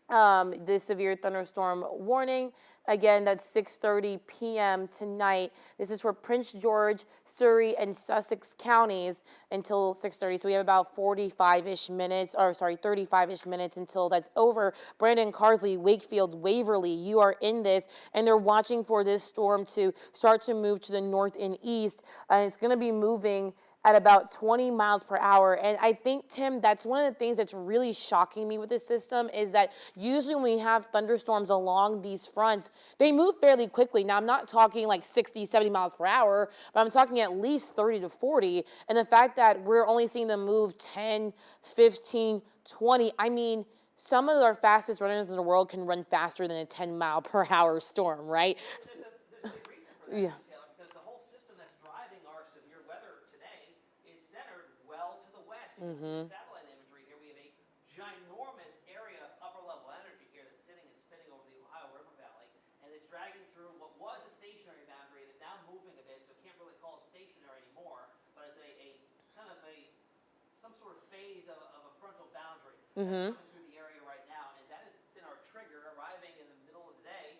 the severe thunderstorm warning. Again, that's 6:30 p.m. tonight. This is for Prince George, Surrey, and Sussex counties until 6:30. So we have about 35-ish minutes, 35-ish minutes until that's over. Brandon, Carsley, Wakefield, Waverly, you are in this, and they're watching for this storm to start to move to the north and east, and it's going to be moving at about 20 miles per hour. And I think, Tim, that's one of the things that's really shocking me with this system is that usually when we have thunderstorms along these fronts, they move fairly quickly. Now, I'm not talking like 60, 70 miles per hour, but I'm talking at least 30 to 40. And the fact that we're only seeing them move 10, 15, 20, I mean, some of our fastest runners in the world can run faster than a 10-mile-per-hour storm, right? There's a big reason for that. Yeah. Satellite imagery here, we have a ginormous area of upper level energy here that's sitting and spinning over the Ohio River Valley, and it's dragging through what was a stationary boundary. It is now moving a bit, so can't really call it stationary anymore, but it's a kind of some sort of phase of a frontal boundary that's coming through the area right now, and that has been our trigger, arriving in the middle of the day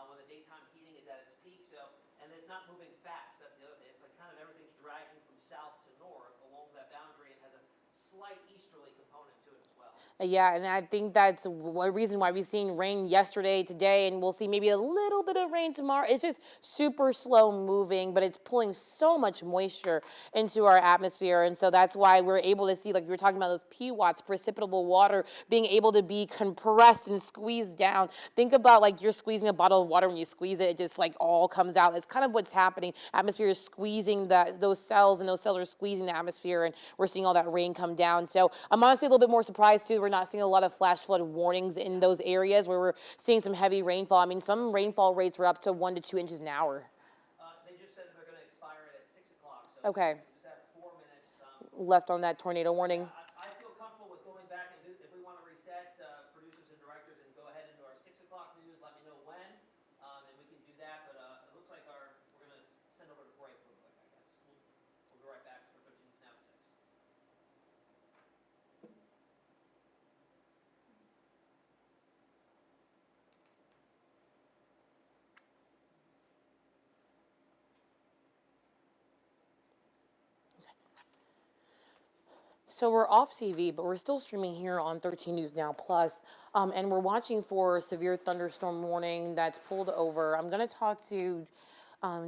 when the daytime heating is at its peak. So, and there's not moving fast. That's the other thing. It's like kind of everything's dragging from south to north along that boundary and has a slight easterly component to it as well. Yeah, and I think that's one reason why we've seen rain yesterday, today, and we'll see maybe a little bit of rain tomorrow. It's just super slow moving, but it's pulling so much moisture into our atmosphere. And so that's why we're able to see, like we were talking about, those PWATs, precipitable water, being able to be compressed and squeezed down. Think about like you're squeezing a bottle of water. When you squeeze it, it just like all comes out. That's kind of what's happening. Atmosphere is squeezing those cells, and those cells are squeezing the atmosphere, and we're seeing all that rain come down. So I'm honestly a little bit more surprised too. We're not seeing a lot of flash flood warnings in those areas where we're seeing some heavy rainfall. I mean, some rainfall rates were up to 1 to 2 inches an hour. They just said they're going to expire it at 6 o'clock. So Okay. we just have 4 minutes. Left on that tornado warning. I feel comfortable with going back and if we want to reset producers and directors and go ahead into our 6 o'clock news, let me know when, and we can do that. But it looks like we're going to send over to break real quick, I guess. We'll be right back for 13 now at 6. So we're off TV, but we're still streaming here on 13 News Now Plus, and we're watching for a severe thunderstorm warning that's pulled over. I'm going to talk to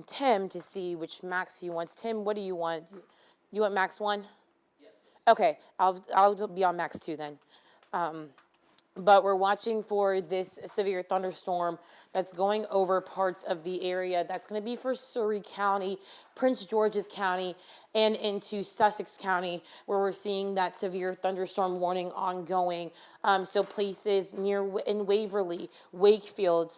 Tim to see which max he wants. Tim, what do you want? You want max 1? Yes. Okay, I'll be on max 2 then. But we're watching for this severe thunderstorm that's going over parts of the area. That's going to be for Surrey County, Prince George's County, and into Sussex County, where we're seeing that severe thunderstorm warning ongoing. So places in Waverly, Wakefield,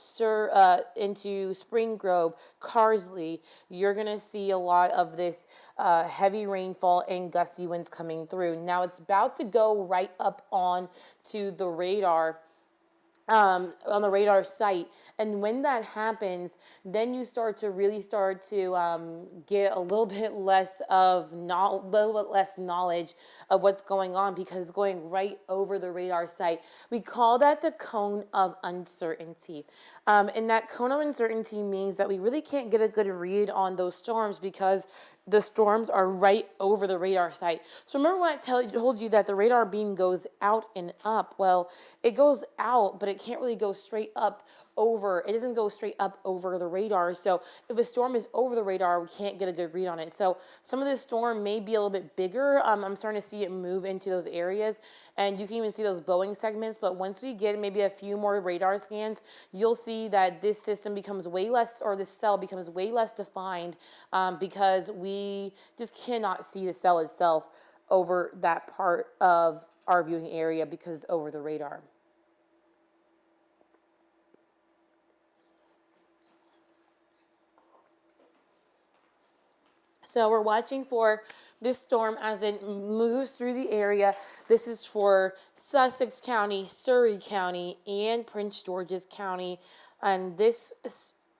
into Spring Grove, Carsley, you're going to see a lot of this heavy rainfall and gusty winds coming through. Now it's about to go right up on to the radar. On the radar site, and when that happens, then you start to get a little bit less knowledge of what's going on, because it's going right over the radar site. We call that the cone of uncertainty, and that cone of uncertainty means that we really can't get a good read on those storms because the storms are right over the radar site. So remember when I told you that the radar beam goes out and up? Well, it goes out, but it can't really go straight up over. It doesn't go straight up over the radar. So if a storm is over the radar, we can't get a good read on it. So some of this storm may be a little bit bigger. I'm starting to see it move into those areas, and you can even see those Boeing segments. But once we get maybe a few more radar scans, you'll see that this system becomes way less, or this cell becomes way less defined, because we just cannot see the cell itself over that part of our viewing area because over the radar. So we're watching for this storm as it moves through the area. This is for Sussex County, Surrey County, and Prince George's County. And this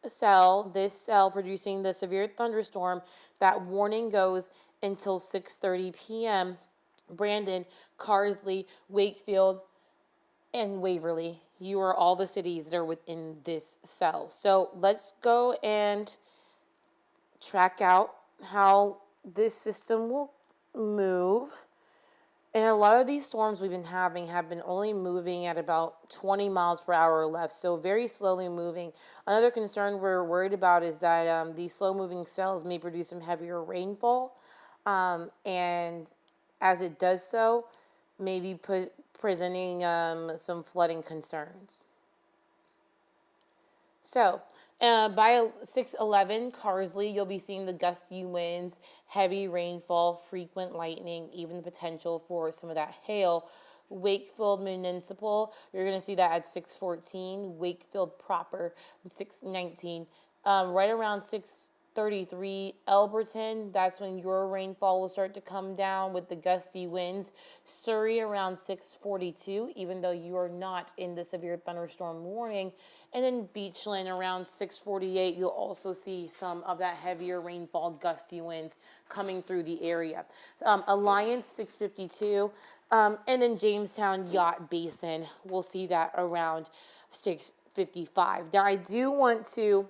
cell producing the severe thunderstorm, that warning goes until 6:30 p.m. Brandon, Carsley, Wakefield, and Waverly. You are all the cities that are within this cell. So let's go and track out how this system will move. And a lot of these storms we've been having have been only moving at about 20 miles per hour or less, so very slowly moving. Another concern we're worried about is that these slow moving cells may produce some heavier rainfall, and as it does so, maybe presenting some flooding concerns. So by 6:11, Carsley, you'll be seeing the gusty winds, heavy rainfall, frequent lightning, even the potential for some of that hail. Wakefield Municipal, you're going to see that at 6:14. Wakefield proper at 6:19. Right around 6:33, Elberton, that's when your rainfall will start to come down with the gusty winds. Surrey around 6:42, even though you are not in the severe thunderstorm warning. And then Beachland around 6:48, you'll also see some of that heavier rainfall, gusty winds coming through the area. Alliance 6:52, and then Jamestown Yacht Basin, we'll see that around 6:55. Now I do want to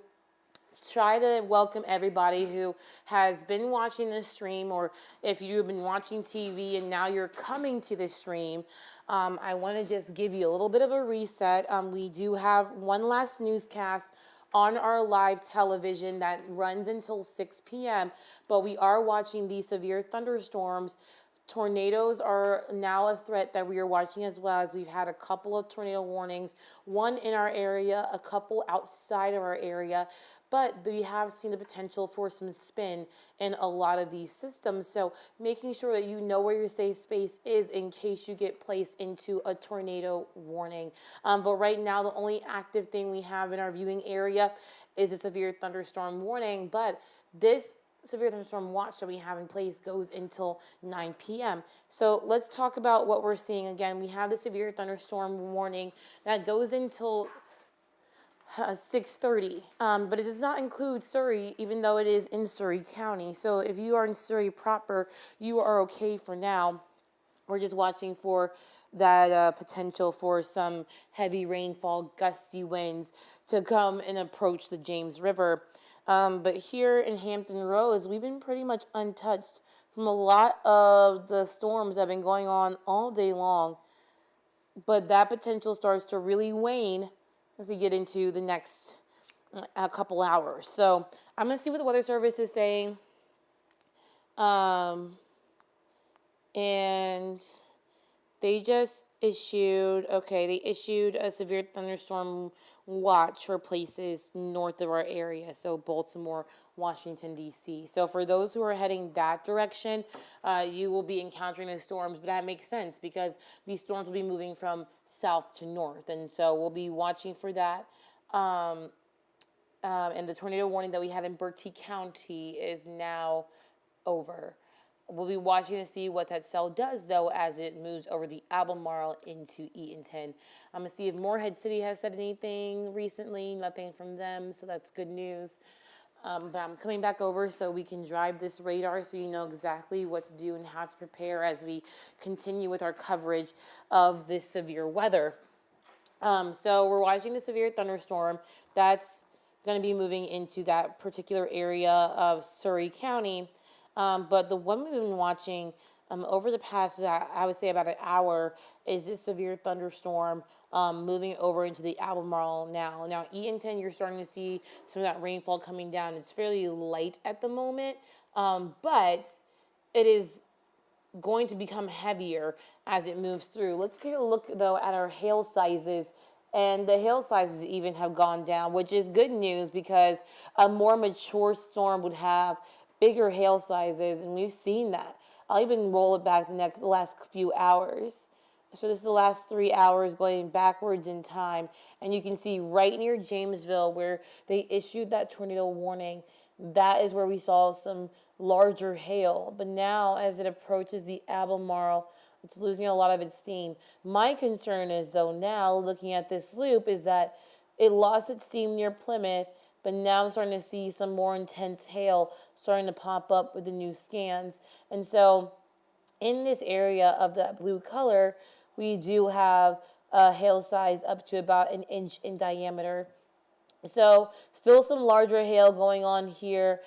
try to welcome everybody who has been watching this stream, or if you've been watching TV and now you're coming to this stream. I want to just give you a little bit of a reset. We do have one last newscast on our live television that runs until 6 p.m., but we are watching the severe thunderstorms. Tornadoes are now a threat that we are watching, as well as we've had a couple of tornado warnings, one in our area, a couple outside of our area, but we have seen the potential for some spin in a lot of these systems. So making sure that you know where your safe space is in case you get placed into a tornado warning. But right now, the only active thing we have in our viewing area is a severe thunderstorm warning. But this severe thunderstorm watch that we have in place goes until 9 p.m. So let's talk about what we're seeing. Again, we have the severe thunderstorm warning that goes until 6:30, but it does not include Surrey, even though it is in Surrey County. So if you are in Surrey proper, you are okay for now. We're just watching for that potential for some heavy rainfall, gusty winds to come and approach the James River. But here in Hampton Roads, we've been pretty much untouched from a lot of the storms that have been going on all day long. But that potential starts to really wane as we get into the next couple hours. So I'm going to see what the Weather Service is saying. And they just issued a severe thunderstorm watch for places north of our area. So Baltimore, Washington, D.C. So for those who are heading that direction, you will be encountering the storms, but that makes sense because these storms will be moving from south to north. And so we'll be watching for that. And the tornado warning that we had in Bertie County is now over. We'll be watching to see what that cell does, though, as it moves over the Albemarle into Eatonton. I'm going to see if Morehead City has said anything recently. Nothing from them, so that's good news. But I'm coming back over so we can drive this radar so you know exactly what to do and how to prepare as we continue with our coverage of this severe weather. So we're watching the severe thunderstorm. That's going to be moving into that particular area of Surrey County. But the one we've been watching over the past, I would say about an hour, is this severe thunderstorm moving over into the Albemarle now. Now, Eatonton, you're starting to see some of that rainfall coming down. It's fairly light at the moment, but it is going to become heavier as it moves through. Let's take a look, though, at our hail sizes. And the hail sizes even have gone down, which is good news because a more mature storm would have bigger hail sizes, and we've seen that. I'll even roll it back the last few hours. So this is the last 3 hours going backwards in time, and you can see right near Jamesville where they issued that tornado warning, that is where we saw some larger hail. But now as it approaches the Albemarle, it's losing a lot of its steam. My concern is, though, now looking at this loop, is that it lost its steam near Plymouth, but now I'm starting to see some more intense hail starting to pop up with the new scans. And so in this area of that blue color, we do have a hail size up to about 1 inch in diameter. So still some larger hail going on here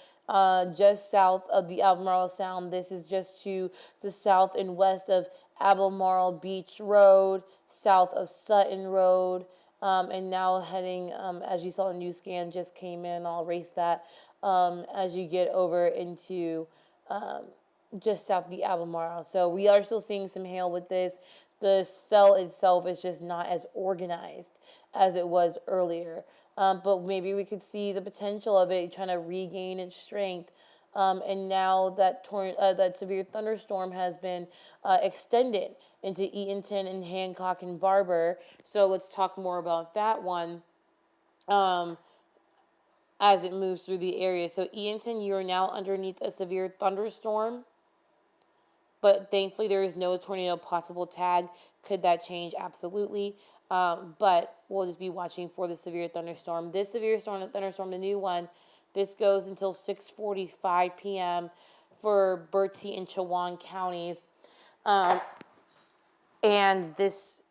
just south of the Albemarle Sound. This is just to the south and west of Albemarle Beach Road, south of Sutton Road, and now heading, as you saw the new scan just came in, I'll erase that, as you get over into just south of the Albemarle. So we are still seeing some hail with this. The cell itself is just not as organized as it was earlier. But maybe we could see the potential of it trying to regain its strength. And now that that severe thunderstorm has been extended into Eatonton and Hancock and Barber. So let's talk more about that one as it moves through the area. So Eatonton, you are now underneath a severe thunderstorm, but thankfully there is no tornado possible tag. Could that change? Absolutely. But we'll just be watching for the severe thunderstorm. This severe thunderstorm, the new one, this goes until 6:45 p.m. for Bertie and Chowan counties. And this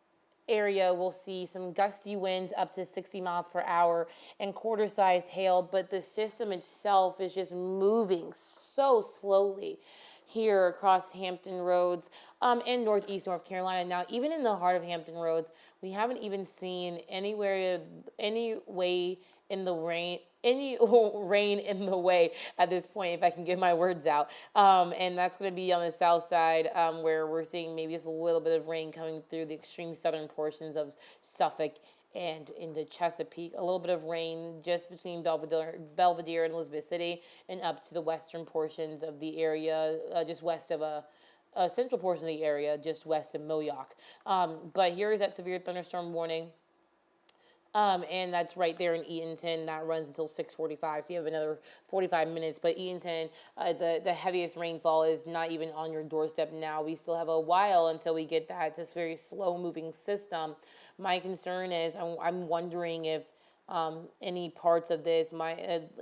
area will see some gusty winds up to 60 miles per hour and quarter-sized hail, but the system itself is just moving so slowly here across Hampton Roads and northeast North Carolina. Now, even in the heart of Hampton Roads, we haven't even seen anywhere, any way in the rain, any rain in the way at this point, if I can get my words out. And that's going to be on the south side, where we're seeing maybe just a little bit of rain coming through the extreme southern portions of Suffolk and into Chesapeake. A little bit of rain just between Belvedere and Elizabeth City, and up to the western portions of the area, just west of a central portion of the area, just west of Moyock. But here is that severe thunderstorm warning. And that's right there in Eatonton. That runs until 6:45, so you have another 45 minutes. But Eatonton, the heaviest rainfall is not even on your doorstep now. We still have a while until we get that. It's this very slow-moving system. My concern is I'm wondering if any parts of this,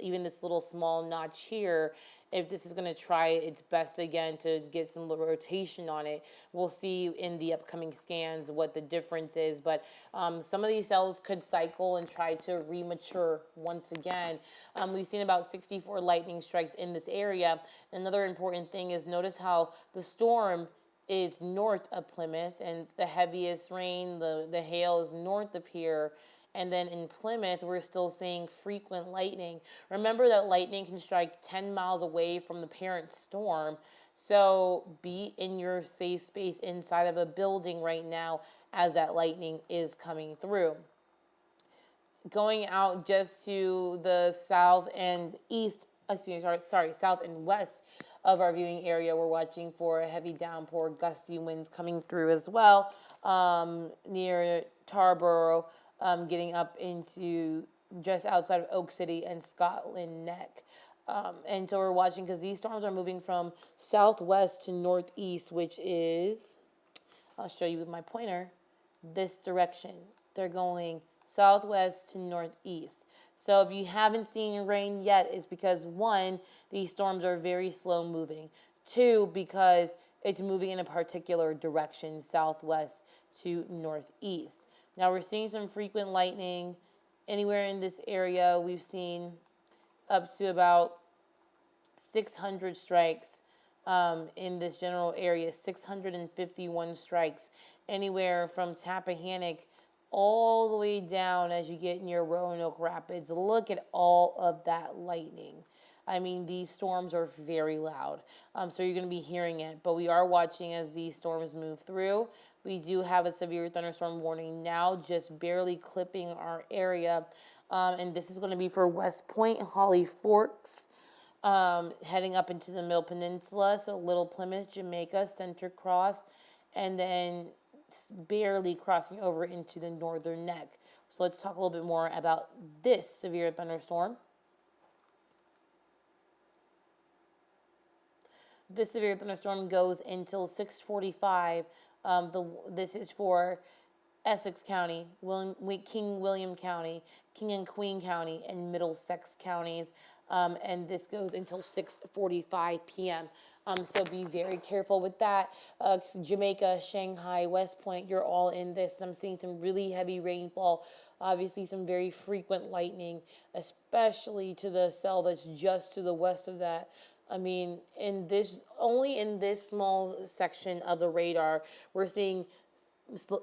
even this little small notch here, if this is going to try its best again to get some rotation on it. We'll see in the upcoming scans what the difference is, but some of these cells could cycle and try to remature once again. We've seen about 64 lightning strikes in this area. Another important thing is notice how the storm is north of Plymouth, and the heaviest rain, the hail is north of here. And then in Plymouth, we're still seeing frequent lightning. Remember that lightning can strike 10 miles away from the parent storm. So be in your safe space inside of a building right now as that lightning is coming through. Going out just to the south and east, south and west of our viewing area, we're watching for a heavy downpour, gusty winds coming through as well, near Tarboro. Getting up into just outside of Oak City and Scotland Neck. And so we're watching because these storms are moving from southwest to northeast, which is, I'll show you with my pointer, this direction. They're going southwest to northeast. So if you haven't seen rain yet, it's because, one, these storms are very slow moving. Two, because it's moving in a particular direction, southwest to northeast. Now we're seeing some frequent lightning anywhere in this area. We've seen up to about 600 strikes in this general area, 651 strikes anywhere from Tappahannock all the way down as you get near Roanoke Rapids. Look at all of that lightning. I mean, these storms are very loud, so you're going to be hearing it. But we are watching as these storms move through. We do have a severe thunderstorm warning now, just barely clipping our area. And this is going to be for West Point, Holly Forks, heading up into the Middle Peninsula. So Little Plymouth, Jamaica, Center Cross, and then barely crossing over into the Northern Neck. So let's talk a little bit more about this severe thunderstorm. This severe thunderstorm goes until 6:45. This is for Essex County, King William County, King and Queen County, and Middlesex counties. And this goes until 6:45 p.m. So be very careful with that. Jamaica, Shanghai, West Point, you're all in this. I'm seeing some really heavy rainfall. Obviously, some very frequent lightning, especially to the cell that's just to the west of that. I mean, only in this small section of the radar, we're seeing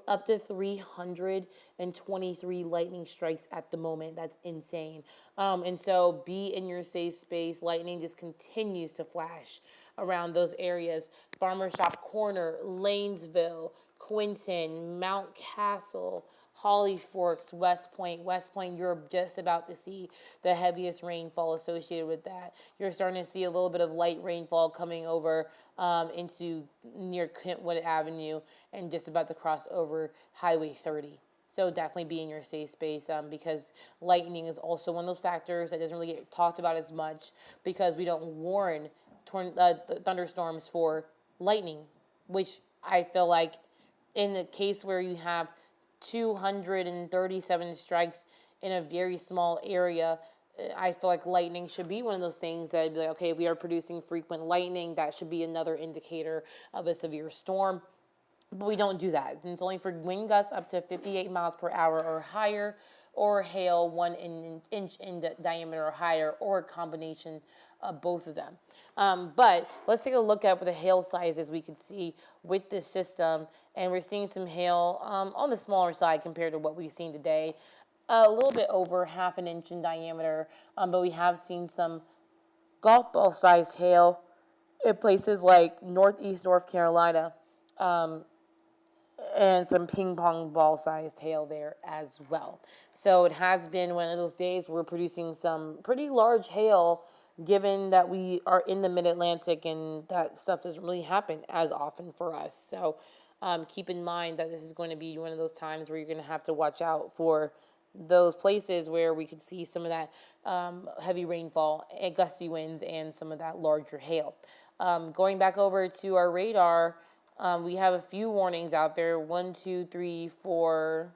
up to 323 lightning strikes at the moment. That's insane. And so be in your safe space. Lightning just continues to flash around those areas. Farmer Shop Corner, Lanesville, Quinton, Mount Castle, Holly Forks, West Point. West Point, you're just about to see the heaviest rainfall associated with that. You're starting to see a little bit of light rainfall coming over into near Kentwood Avenue and just about to cross over Highway 30. So definitely be in your safe space because lightning is also one of those factors that doesn't really get talked about as much because we don't warn thunderstorms for lightning, which I feel like in the case where you have 237 strikes in a very small area, I feel like lightning should be one of those things that would be like, okay, if we are producing frequent lightning, that should be another indicator of a severe storm. but we don't do that. And it's only for wind gusts up to 58 miles per hour or higher, or hail 1 inch in diameter or higher, or a combination of both of them. But let's take a look at what the hail sizes we could see with this system. And we're seeing some hail on the smaller side compared to what we've seen today. A little bit over half an inch in diameter, but we have seen some golf ball sized hail in places like northeast North Carolina, and some ping pong ball sized hail there as well. So it has been one of those days where we're producing some pretty large hail, given that we are in the mid-Atlantic and that stuff doesn't really happen as often for us. So keep in mind that this is going to be one of those times where you're going to have to watch out for those places where we could see some of that heavy rainfall and gusty winds and some of that larger hail. Going back over to our radar, we have a few warnings out there. 1, 2, 3, 4,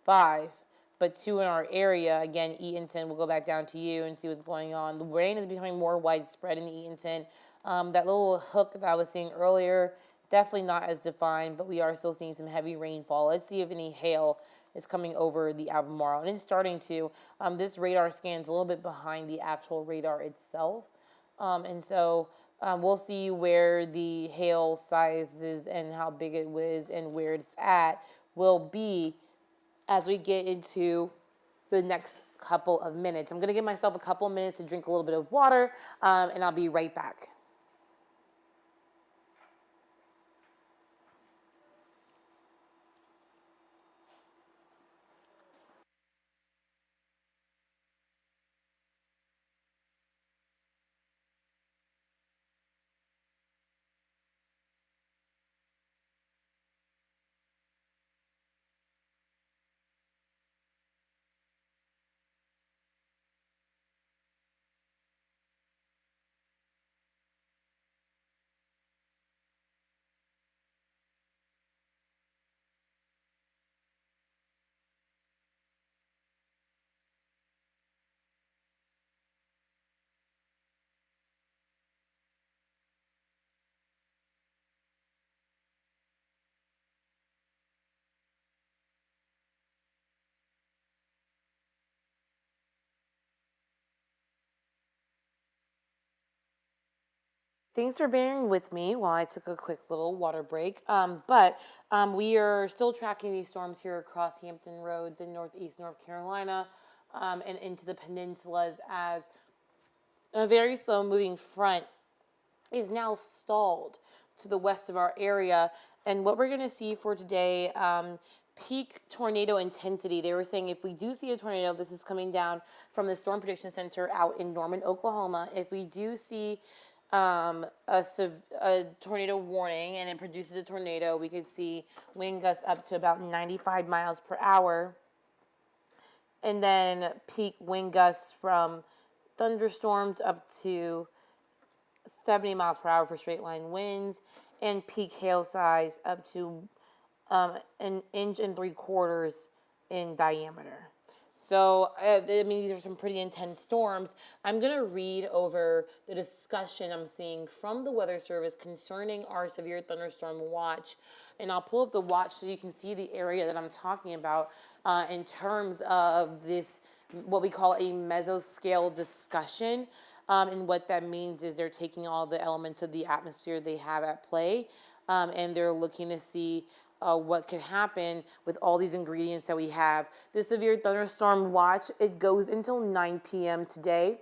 5, but 2 in our area. Again, Eatonton, we'll go back down to you and see what's going on. The rain is becoming more widespread in Eatonton. That little hook that I was seeing earlier, definitely not as defined, but we are still seeing some heavy rainfall. Let's see if any hail is coming over the Albemarle, and it's starting to. This radar scan's a little bit behind the actual radar itself, and so we'll see where the hail sizes and how big it was and where it's at will be as we get into the next couple of minutes. I'm going to give myself a couple of minutes to drink a little bit of water, and I'll be right back. Thanks for bearing with me while I took a quick little water break. But we are still tracking these storms here across Hampton Roads in northeast North Carolina, and into the peninsulas, as a very slow moving front is now stalled to the west of our area. And what we're going to see for today, peak tornado intensity. They were saying if we do see a tornado, this is coming down from the Storm Prediction Center out in Norman, Oklahoma. If we do see a tornado warning and it produces a tornado, we could see wind gusts up to about 95 miles per hour. And then peak wind gusts from thunderstorms up to 70 miles per hour for straight line winds, and peak hail size up to 1 3/4 inches in diameter. So, I mean, these are some pretty intense storms. I'm going to read over the discussion I'm seeing from the Weather Service concerning our severe thunderstorm watch. And I'll pull up the watch so you can see the area that I'm talking about in terms of this, what we call a mesoscale discussion. And what that means is they're taking all the elements of the atmosphere they have at play, and they're looking to see what could happen with all these ingredients that we have. The severe thunderstorm watch, it goes until 9 p.m. today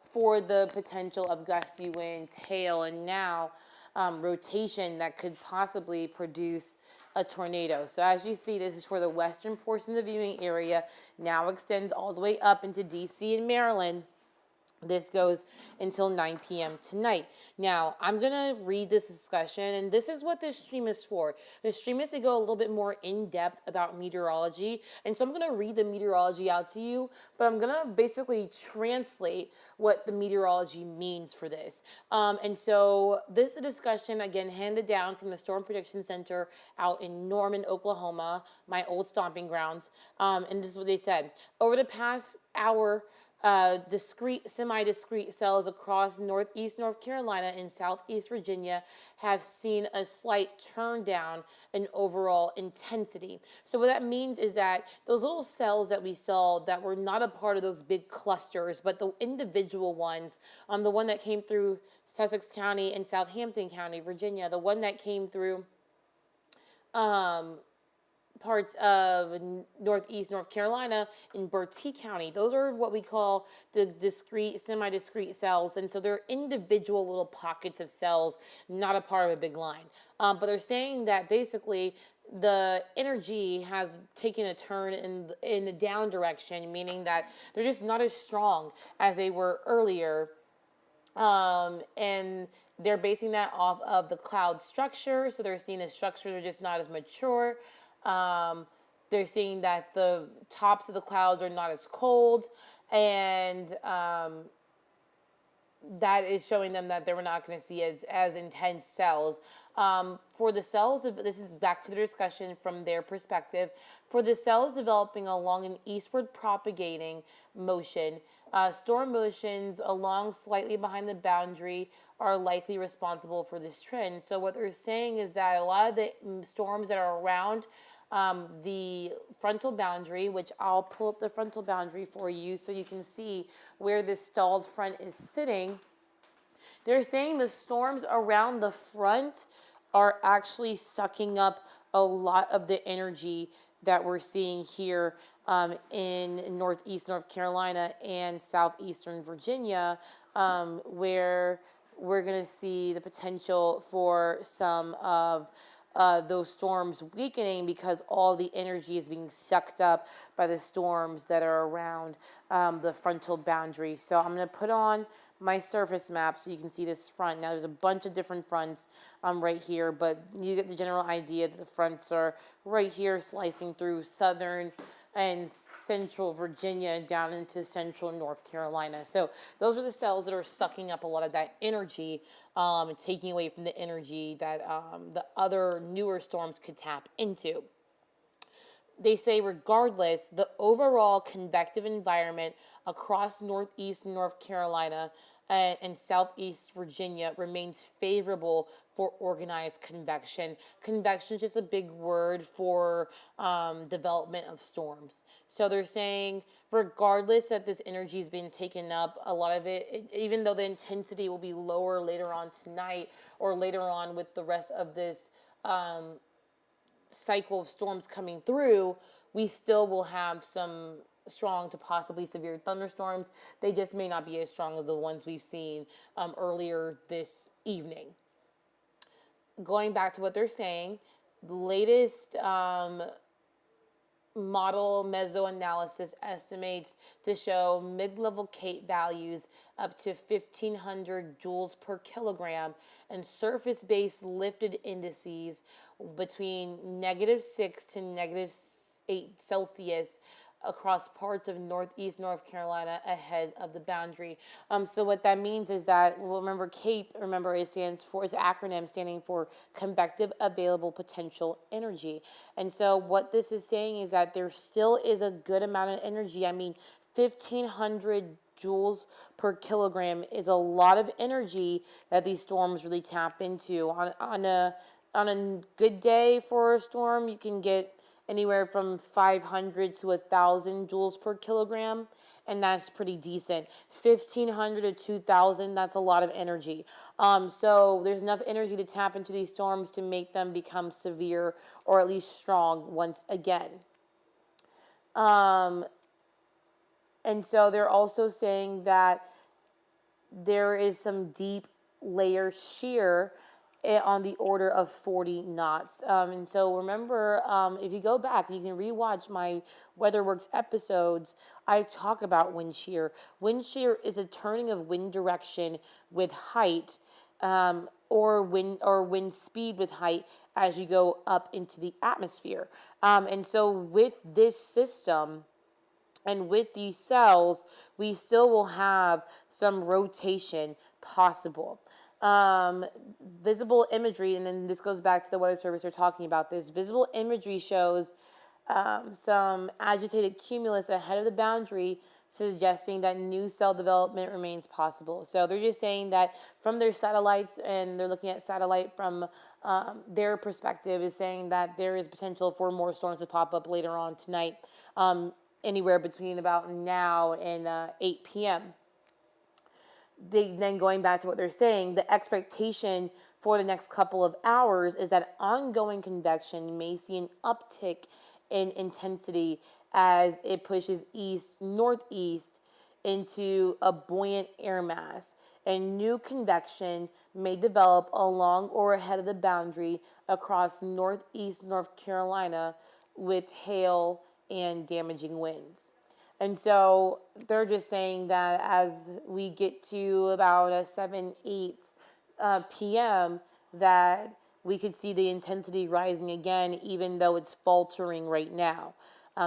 for the potential of gusty winds, hail, and now rotation that could possibly produce a tornado. So as you see, this is for the western portion of the viewing area, now extends all the way up into DC and Maryland. This goes until 9 p.m. tonight. Now, I'm going to read this discussion, and this is what this stream is for. The stream is to go a little bit more in-depth about meteorology, and so I'm going to read the meteorology out to you, but I'm going to basically translate what the meteorology means for this. And so this is a discussion, again, handed down from the Storm Prediction Center out in Norman, Oklahoma, my old stomping grounds, and this is what they said. Over the past hour, discrete, semi-discrete cells across northeast North Carolina and southeast Virginia have seen a slight turn down in overall intensity. So what that means is that those little cells that we saw that were not a part of those big clusters, but the individual ones, the one that came through Sussex County and Southampton County, Virginia, the one that came through parts of northeast North Carolina in Bertie County. Those are what we call the discrete, semi-discrete cells. And so they're individual little pockets of cells, not a part of a big line. But they're saying that basically the energy has taken a turn in the down direction, meaning that they're just not as strong as they were earlier. And they're basing that off of the cloud structure. So they're seeing the structures are just not as mature. They're seeing that the tops of the clouds are not as cold, and that is showing them that they were not going to see as intense cells. For the cells, this is back to the discussion from their perspective. For the cells developing along an eastward propagating motion, storm motions along slightly behind the boundary are likely responsible for this trend. So what they're saying is that a lot of the storms that are around the frontal boundary, which I'll pull up the frontal boundary for you so you can see where this stalled front is sitting. They're saying the storms around the front are actually sucking up a lot of the energy that we're seeing here in northeast North Carolina and southeastern Virginia, where we're going to see the potential for some of those storms weakening because all the energy is being sucked up by the storms that are around the frontal boundary. So I'm going to put on my surface map so you can see this front. Now there's a bunch of different fronts right here, but you get the general idea that the fronts are right here slicing through southern and central Virginia down into central North Carolina. So those are the cells that are sucking up a lot of that energy and taking away from the energy that the other newer storms could tap into. They say regardless, the overall convective environment across northeast North Carolina and southeast Virginia remains favorable for organized convection. Convection is just a big word for development of storms. So they're saying regardless that this energy has been taken up, a lot of it, even though the intensity will be lower later on tonight or later on with the rest of this cycle of storms coming through, we still will have some strong to possibly severe thunderstorms. They just may not be as strong as the ones we've seen earlier this evening. Going back to what they're saying, the latest model meso-analysis estimates to show mid-level Cape values up to 1,500 joules per kilogram and surface-based lifted indices between -6 to -8 Celsius across parts of northeast North Carolina ahead of the boundary. So what that means is that, well, remember CAPE, remember it stands for, is an acronym standing for Convective Available Potential Energy. And so what this is saying is that there still is a good amount of energy. I mean, 1,500 joules per kilogram is a lot of energy that these storms really tap into. On a good day for a storm, you can get anywhere from 500 to 1,000 joules per kilogram, and that's pretty decent. 1,500 to 2,000, that's a lot of energy. So there's enough energy to tap into these storms to make them become severe or at least strong once again. And so they're also saying that there is some deep layer shear on the order of 40 knots. And so remember, if you go back, you can rewatch my WeatherWorks episodes, I talk about wind shear. Wind shear is a turning of wind direction with height, or wind speed with height as you go up into the atmosphere. And so with this system, and with these cells, we still will have some rotation possible. Visible imagery, and then this goes back to the Weather Service, they're talking about this. Visible imagery shows some agitated cumulus ahead of the boundary suggesting that new cell development remains possible. So they're just saying that from their satellites, and they're looking at satellite from their perspective, is saying that there is potential for more storms to pop up later on tonight, anywhere between about now and 8 p.m. Then going back to what they're saying, the expectation for the next couple of hours is that ongoing convection may see an uptick in intensity as it pushes northeast into a buoyant air mass, and new convection may develop along or ahead of the boundary across northeast North Carolina with hail and damaging winds. And so they're just saying that as we get to about a 7, 8 p.m., that we could see the intensity rising again, even though it's faltering right now.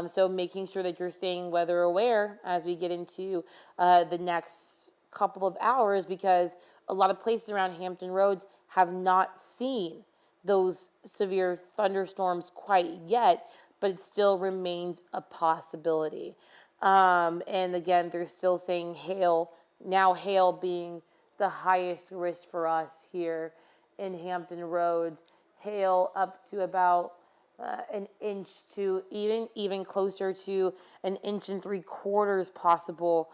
So making sure that you're staying weather aware as we get into the next couple of hours, because a lot of places around Hampton Roads have not seen those severe thunderstorms quite yet, but it still remains a possibility. And again, they're still saying hail, now hail being the highest risk for us here in Hampton Roads. Hail up to about an inch to even closer to an inch and 3/4 possible.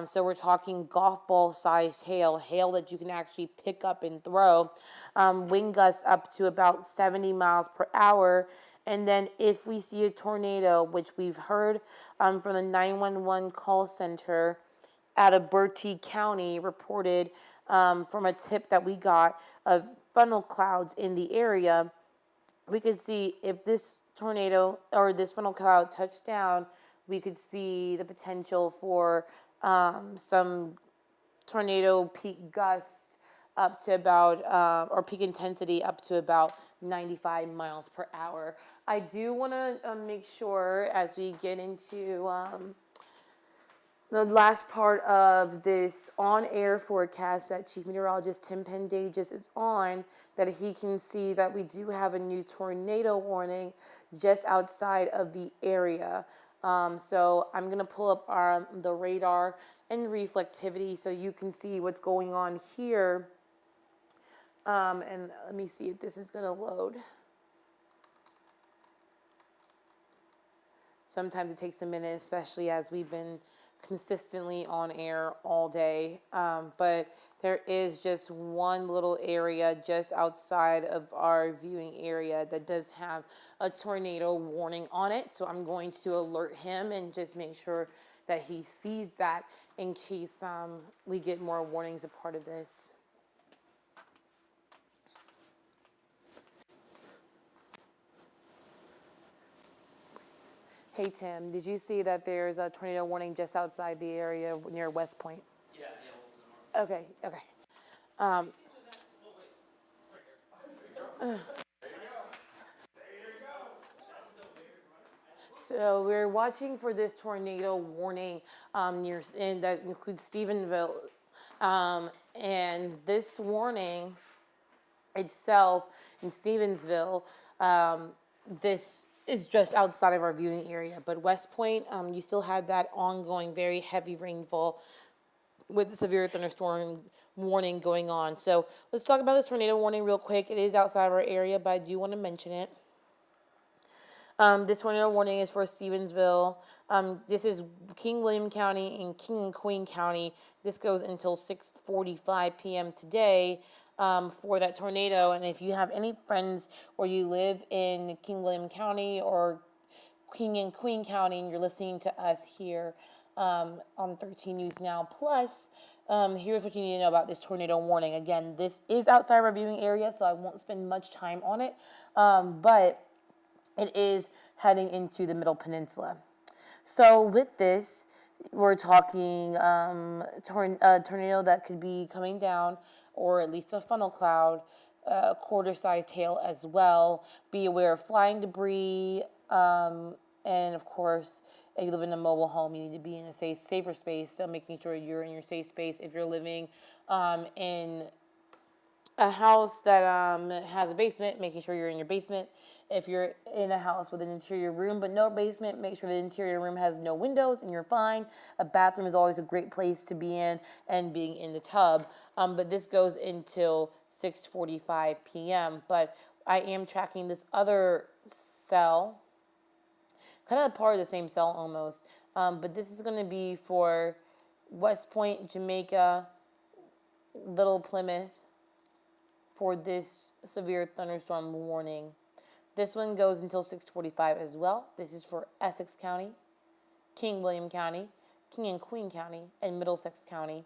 So we're talking golf ball sized hail that you can actually pick up and throw. Wind gusts up to about 70 miles per hour. And then if we see a tornado, which we've heard from the 911 call center out of Bertie County, reported from a tip that we got of funnel clouds in the area, we could see if this tornado or this funnel cloud touched down, we could see the potential for some tornado peak gusts up to about, or peak intensity up to about 95 miles per hour. I do want to make sure as we get into the last part of this on-air forecast that Chief Meteorologist Tim Pandajis is on, that he can see that we do have a new tornado warning just outside of the area. So I'm going to pull up the radar and reflectivity so you can see what's going on here. And let me see if this is going to load. Sometimes it takes a minute, especially as we've been consistently on air all day. But there is just one little area just outside of our viewing area that does have a tornado warning on it. So I'm going to alert him and just make sure that he sees that in case we get more warnings a part of this. Hey Tim, did you see that there's a tornado warning just outside the area near West Point? Yeah. Okay. So we're watching for this tornado warning and that includes Stephenville, and this warning itself in Stevensville, this is just outside of our viewing area. But West Point, you still had that ongoing very heavy rainfall with the severe thunderstorm warning going on. So let's talk about this tornado warning real quick. It is outside of our area, but I do want to mention it. This tornado warning is for Stevensville. This is King William County and King and Queen County. This goes until 6:45 p.m. today for that tornado. And if you have any friends or you live in King William County or King and Queen County and you're listening to us here on 13 News Now Plus, here's what you need to know about this tornado warning. Again, this is outside our viewing area, so I won't spend much time on it. But it is heading into the Middle Peninsula. So with this, we're talking tornado that could be coming down, or at least a funnel cloud, quarter-sized hail as well. Be aware of flying debris, and of course, if you live in a mobile home, you need to be in a safer space. So making sure you're in your safe space. If you're living in a house that has a basement, making sure you're in your basement. If you're in a house with an interior room but no basement, make sure the interior room has no windows and you're fine. A bathroom is always a great place to be in, and being in the tub. But this goes until 6:45 p.m. But I am tracking this other cell, kind of part of the same cell almost. But this is going to be for West Point, Jamaica, Little Plymouth, for this severe thunderstorm warning. This one goes until 6:45 as well. This is for Essex County, King William County, King and Queen County, and Middlesex County.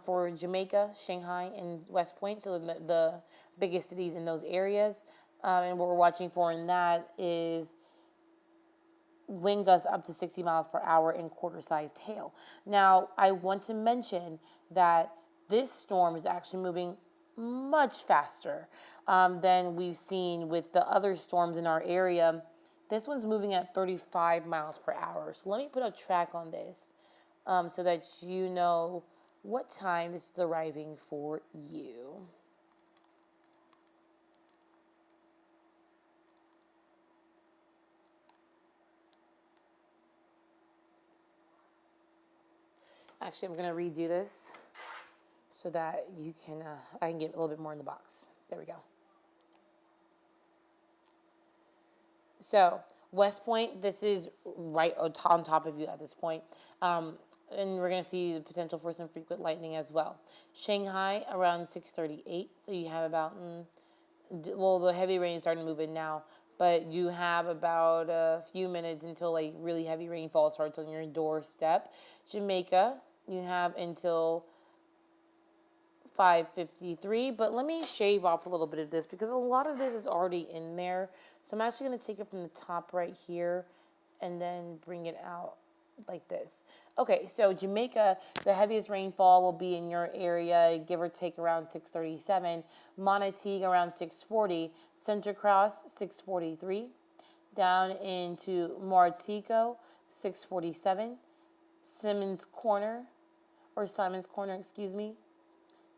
For Jamaica, Shanghai, and West Point, so the biggest cities in those areas. And what we're watching for in that is wind gusts up to 60 miles per hour and quarter-sized hail. Now, I want to mention that this storm is actually moving much faster than we've seen with the other storms in our area. This one's moving at 35 miles per hour. So let me put a track on this so that you know what time this is arriving for you. Actually, I'm going to redo this so that you can, I can get a little bit more in the box. There we go. So, West Point, this is right on top of you at this point. And we're going to see the potential for some frequent lightning as well. Shanghai, around 6:38. So you have about, well, the heavy rain is starting to move in now. But you have about a few minutes until like really heavy rainfall starts on your doorstep. Jamaica, you have until 5:53, but let me shave off a little bit of this because a lot of this is already in there. So I'm actually going to take it from the top right here and then bring it out like this. Okay, so Jamaica, the heaviest rainfall will be in your area, give or take around 6:37. Monteague around 6:40. Center Cross 6:43. Down into Martico 6:47. Simon's Corner, excuse me,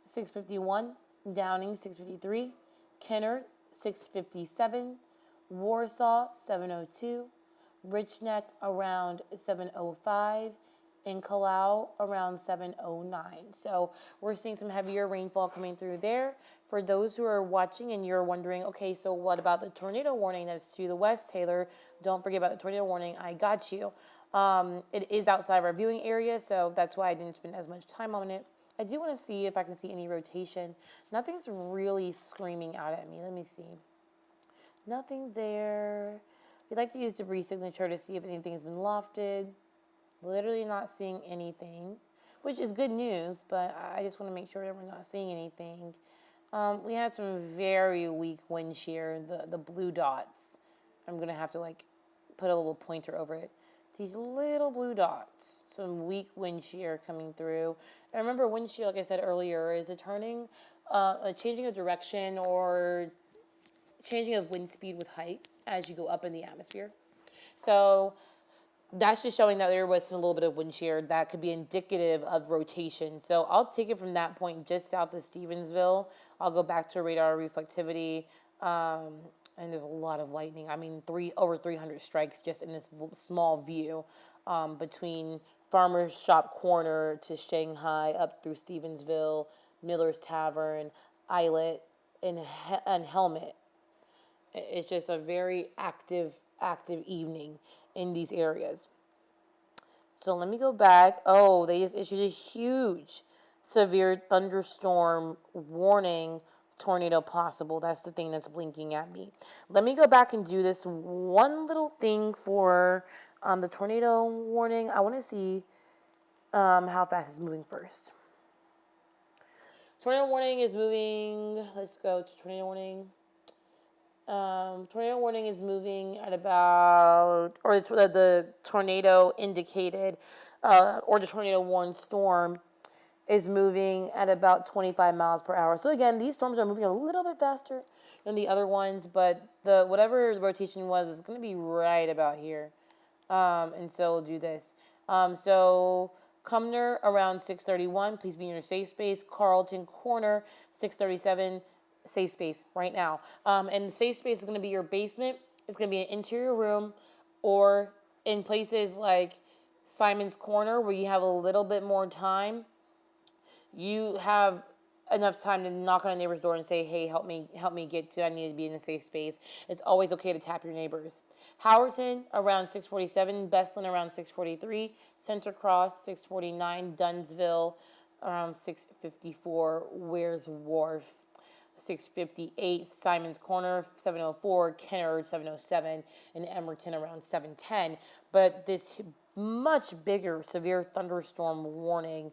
6:51. Downing 6:53. Kennard 6:57. Warsaw 7:02. Richneck around 7:05. And Kalau around 7:09. So we're seeing some heavier rainfall coming through there. For those who are watching and you're wondering, okay, so what about the tornado warning that's to the west, Taylor? Don't forget about the tornado warning. I got you. It is outside of our viewing area, so that's why I didn't spend as much time on it. I do want to see if I can see any rotation. Nothing's really screaming out at me. Let me see. Nothing there. We like to use debris signature to see if anything's been lofted. Literally not seeing anything, which is good news, but I just want to make sure that we're not seeing anything. We had some very weak wind shear, the blue dots. I'm going to have to like put a little pointer over it. These little blue dots, some weak wind shear coming through. And remember, wind shear, like I said earlier, is a changing of direction or changing of wind speed with height as you go up in the atmosphere. So that's just showing that there was a little bit of wind shear that could be indicative of rotation. So I'll take it from that point just south of Stevensville. I'll go back to radar reflectivity, and there's a lot of lightning. I mean, over 300 strikes just in this small view between Farmer's Shop Corner to Shanghai, up through Stevensville, Miller's Tavern, Islet, and Helmet. It's just a very active evening in these areas. So let me go back. Oh, they just issued a huge severe thunderstorm warning, tornado possible. That's the thing that's blinking at me. Let me go back and do this one little thing for the tornado warning. I want to see how fast it's moving first. Tornado warning is moving. Let's go to tornado warning. Tornado warning is moving at about, or the tornado indicated, or the tornado warned storm is moving at about 25 miles per hour. So again, these storms are moving a little bit faster than the other ones, but whatever the rotation was is going to be right about here. And so we'll do this. So Cumner around 6:31, please be in your safe space. Carlton Corner 6:37. safe space right now. And the safe space is going to be your basement. It's going to be an interior room, or in places like Simon's Corner where you have a little bit more time. You have enough time to knock on a neighbor's door and say, hey, help me get to, I need to be in a safe space. It's always okay to tap your neighbors. Howerton around 647, Bestland around 643, Center Cross 649, Dunsville around 654, Wares Wharf 658, Simon's Corner 704, Kennard 707, and Emerton around 710. But this much bigger severe thunderstorm warning,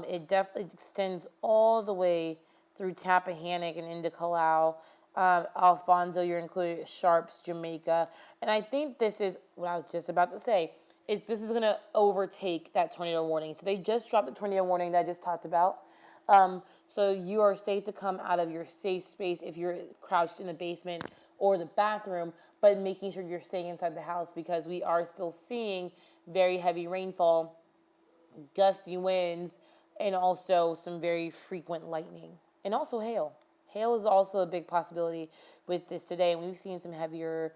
it definitely extends all the way through Tappahannock and into Callao. Alfonso, you're included, Sharps, Jamaica. And I think this is what I was just about to say. This is going to overtake that tornado warning. So they just dropped the tornado warning that I just talked about. So you are safe to come out of your safe space if you're crouched in the basement or the bathroom, but making sure you're staying inside the house, because we are still seeing very heavy rainfall, gusty winds, and also some very frequent lightning, and also hail. Hail is also a big possibility with this today, and we've seen some heavier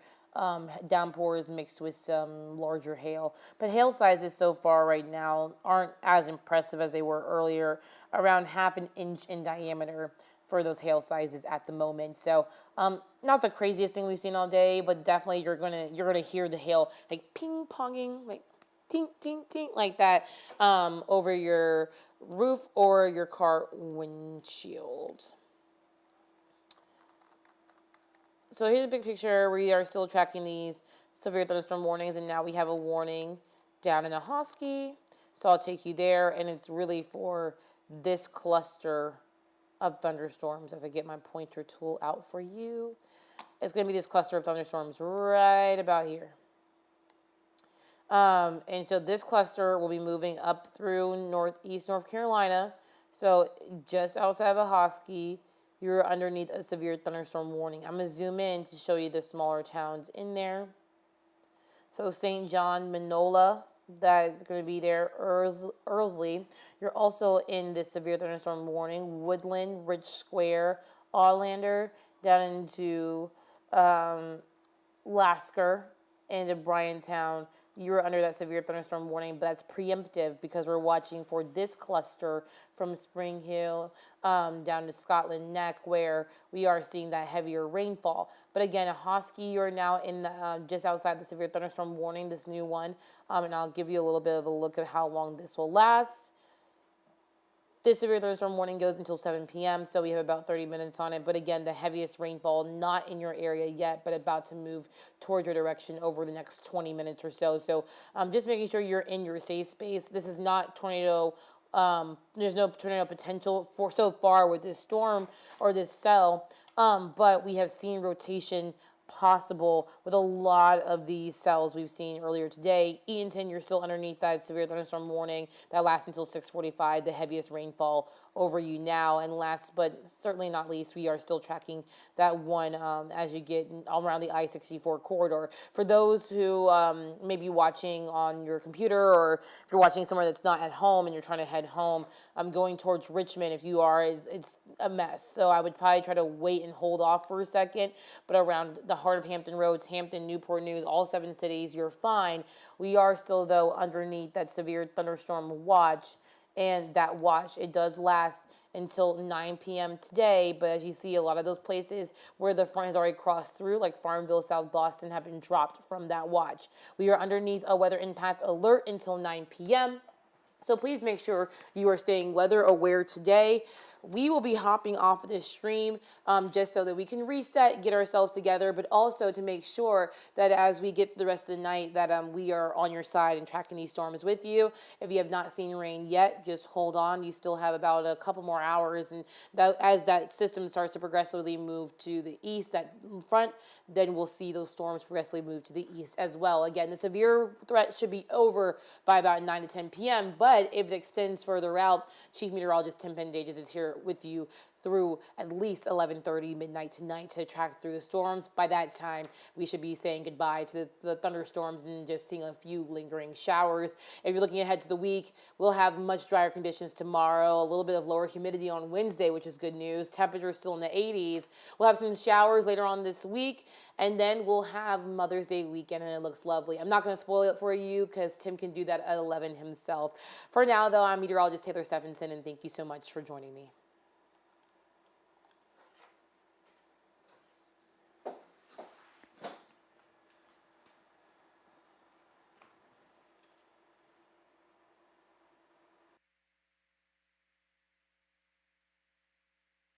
downpours mixed with some larger hail. But hail sizes so far right now aren't as impressive as they were earlier, around half an inch in diameter for those hail sizes at the moment. So not the craziest thing we've seen all day, but definitely you're gonna hear the hail like ping ponging, like tink tink tink, like that, over your roof or your car windshield. So here's a big picture. We are still tracking these severe thunderstorm warnings, and now we have a warning down in Ahoskie. So I'll take you there, and it's really for this cluster of thunderstorms as I get my pointer tool out for you. It's going to be this cluster of thunderstorms right about here. And so this cluster will be moving up through northeast North Carolina. So just outside of Ahoskie, you're underneath a severe thunderstorm warning. I'm going to zoom in to show you the smaller towns in there. So St. John, Minola, that is going to be there. Earlsley. You're also in the severe thunderstorm warning. Woodland, Rich Square, Allander, down into Lasker, and to Bryantown. You're under that severe thunderstorm warning, but that's preemptive because we're watching for this cluster from Spring Hill down to Scotland Neck, where we are seeing that heavier rainfall. But again, Ahoskie, you're now in the, just outside the severe thunderstorm warning, this new one, and I'll give you a little bit of a look at how long this will last. This severe thunderstorm warning goes until 7 p.m., so we have about 30 minutes on it. But again, the heaviest rainfall, not in your area yet, but about to move towards your direction over the next 20 minutes or so. So just making sure you're in your safe space. This is not tornado. There's no tornado potential for so far with this storm or this cell, but we have seen rotation possible with a lot of these cells we've seen earlier today. Eatonton, you're still underneath that severe thunderstorm warning that lasts until 6:45, the heaviest rainfall over you now. And last but certainly not least, we are still tracking that one as you get all around the I-64 corridor. For those who may be watching on your computer, or if you're watching somewhere that's not at home and you're trying to head home, going towards Richmond, if you are, it's a mess. So I would probably try to wait and hold off for a second. But around the heart of Hampton Roads, Hampton, Newport News, all 7 cities, you're fine. We are still, though, underneath that severe thunderstorm watch. And that watch, it does last until 9 p.m. today. But as you see, a lot of those places where the front has already crossed through, like Farmville, South Boston, have been dropped from that watch. We are underneath a weather impact alert until 9 p.m. So please make sure you are staying weather aware today. We will be hopping off of this stream just so that we can reset, get ourselves together, but also to make sure that as we get the rest of the night that we are on your side and tracking these storms with you. If you have not seen rain yet, just hold on. You still have about a couple more hours, and as that system starts to progressively move to the east, that front, then we'll see those storms progressively move to the east as well. Again, the severe threat should be over by about 9 to 10 p.m., but if it extends further out, Chief Meteorologist Tim Pandajis is here here with you through at least 11:30 midnight tonight to track through the storms. By that time, we should be saying goodbye to the thunderstorms and just seeing a few lingering showers. If you're looking ahead to the week, we'll have much drier conditions tomorrow, a little bit of lower humidity on Wednesday, which is good news. Temperatures still in the 80s. We'll have some showers later on this week, and then we'll have Mother's Day weekend, and it looks lovely. I'm not going to spoil it for you because Tim can do that at 11 himself. For now, though, I'm meteorologist Taylor Stephenson, and thank you so much for joining me.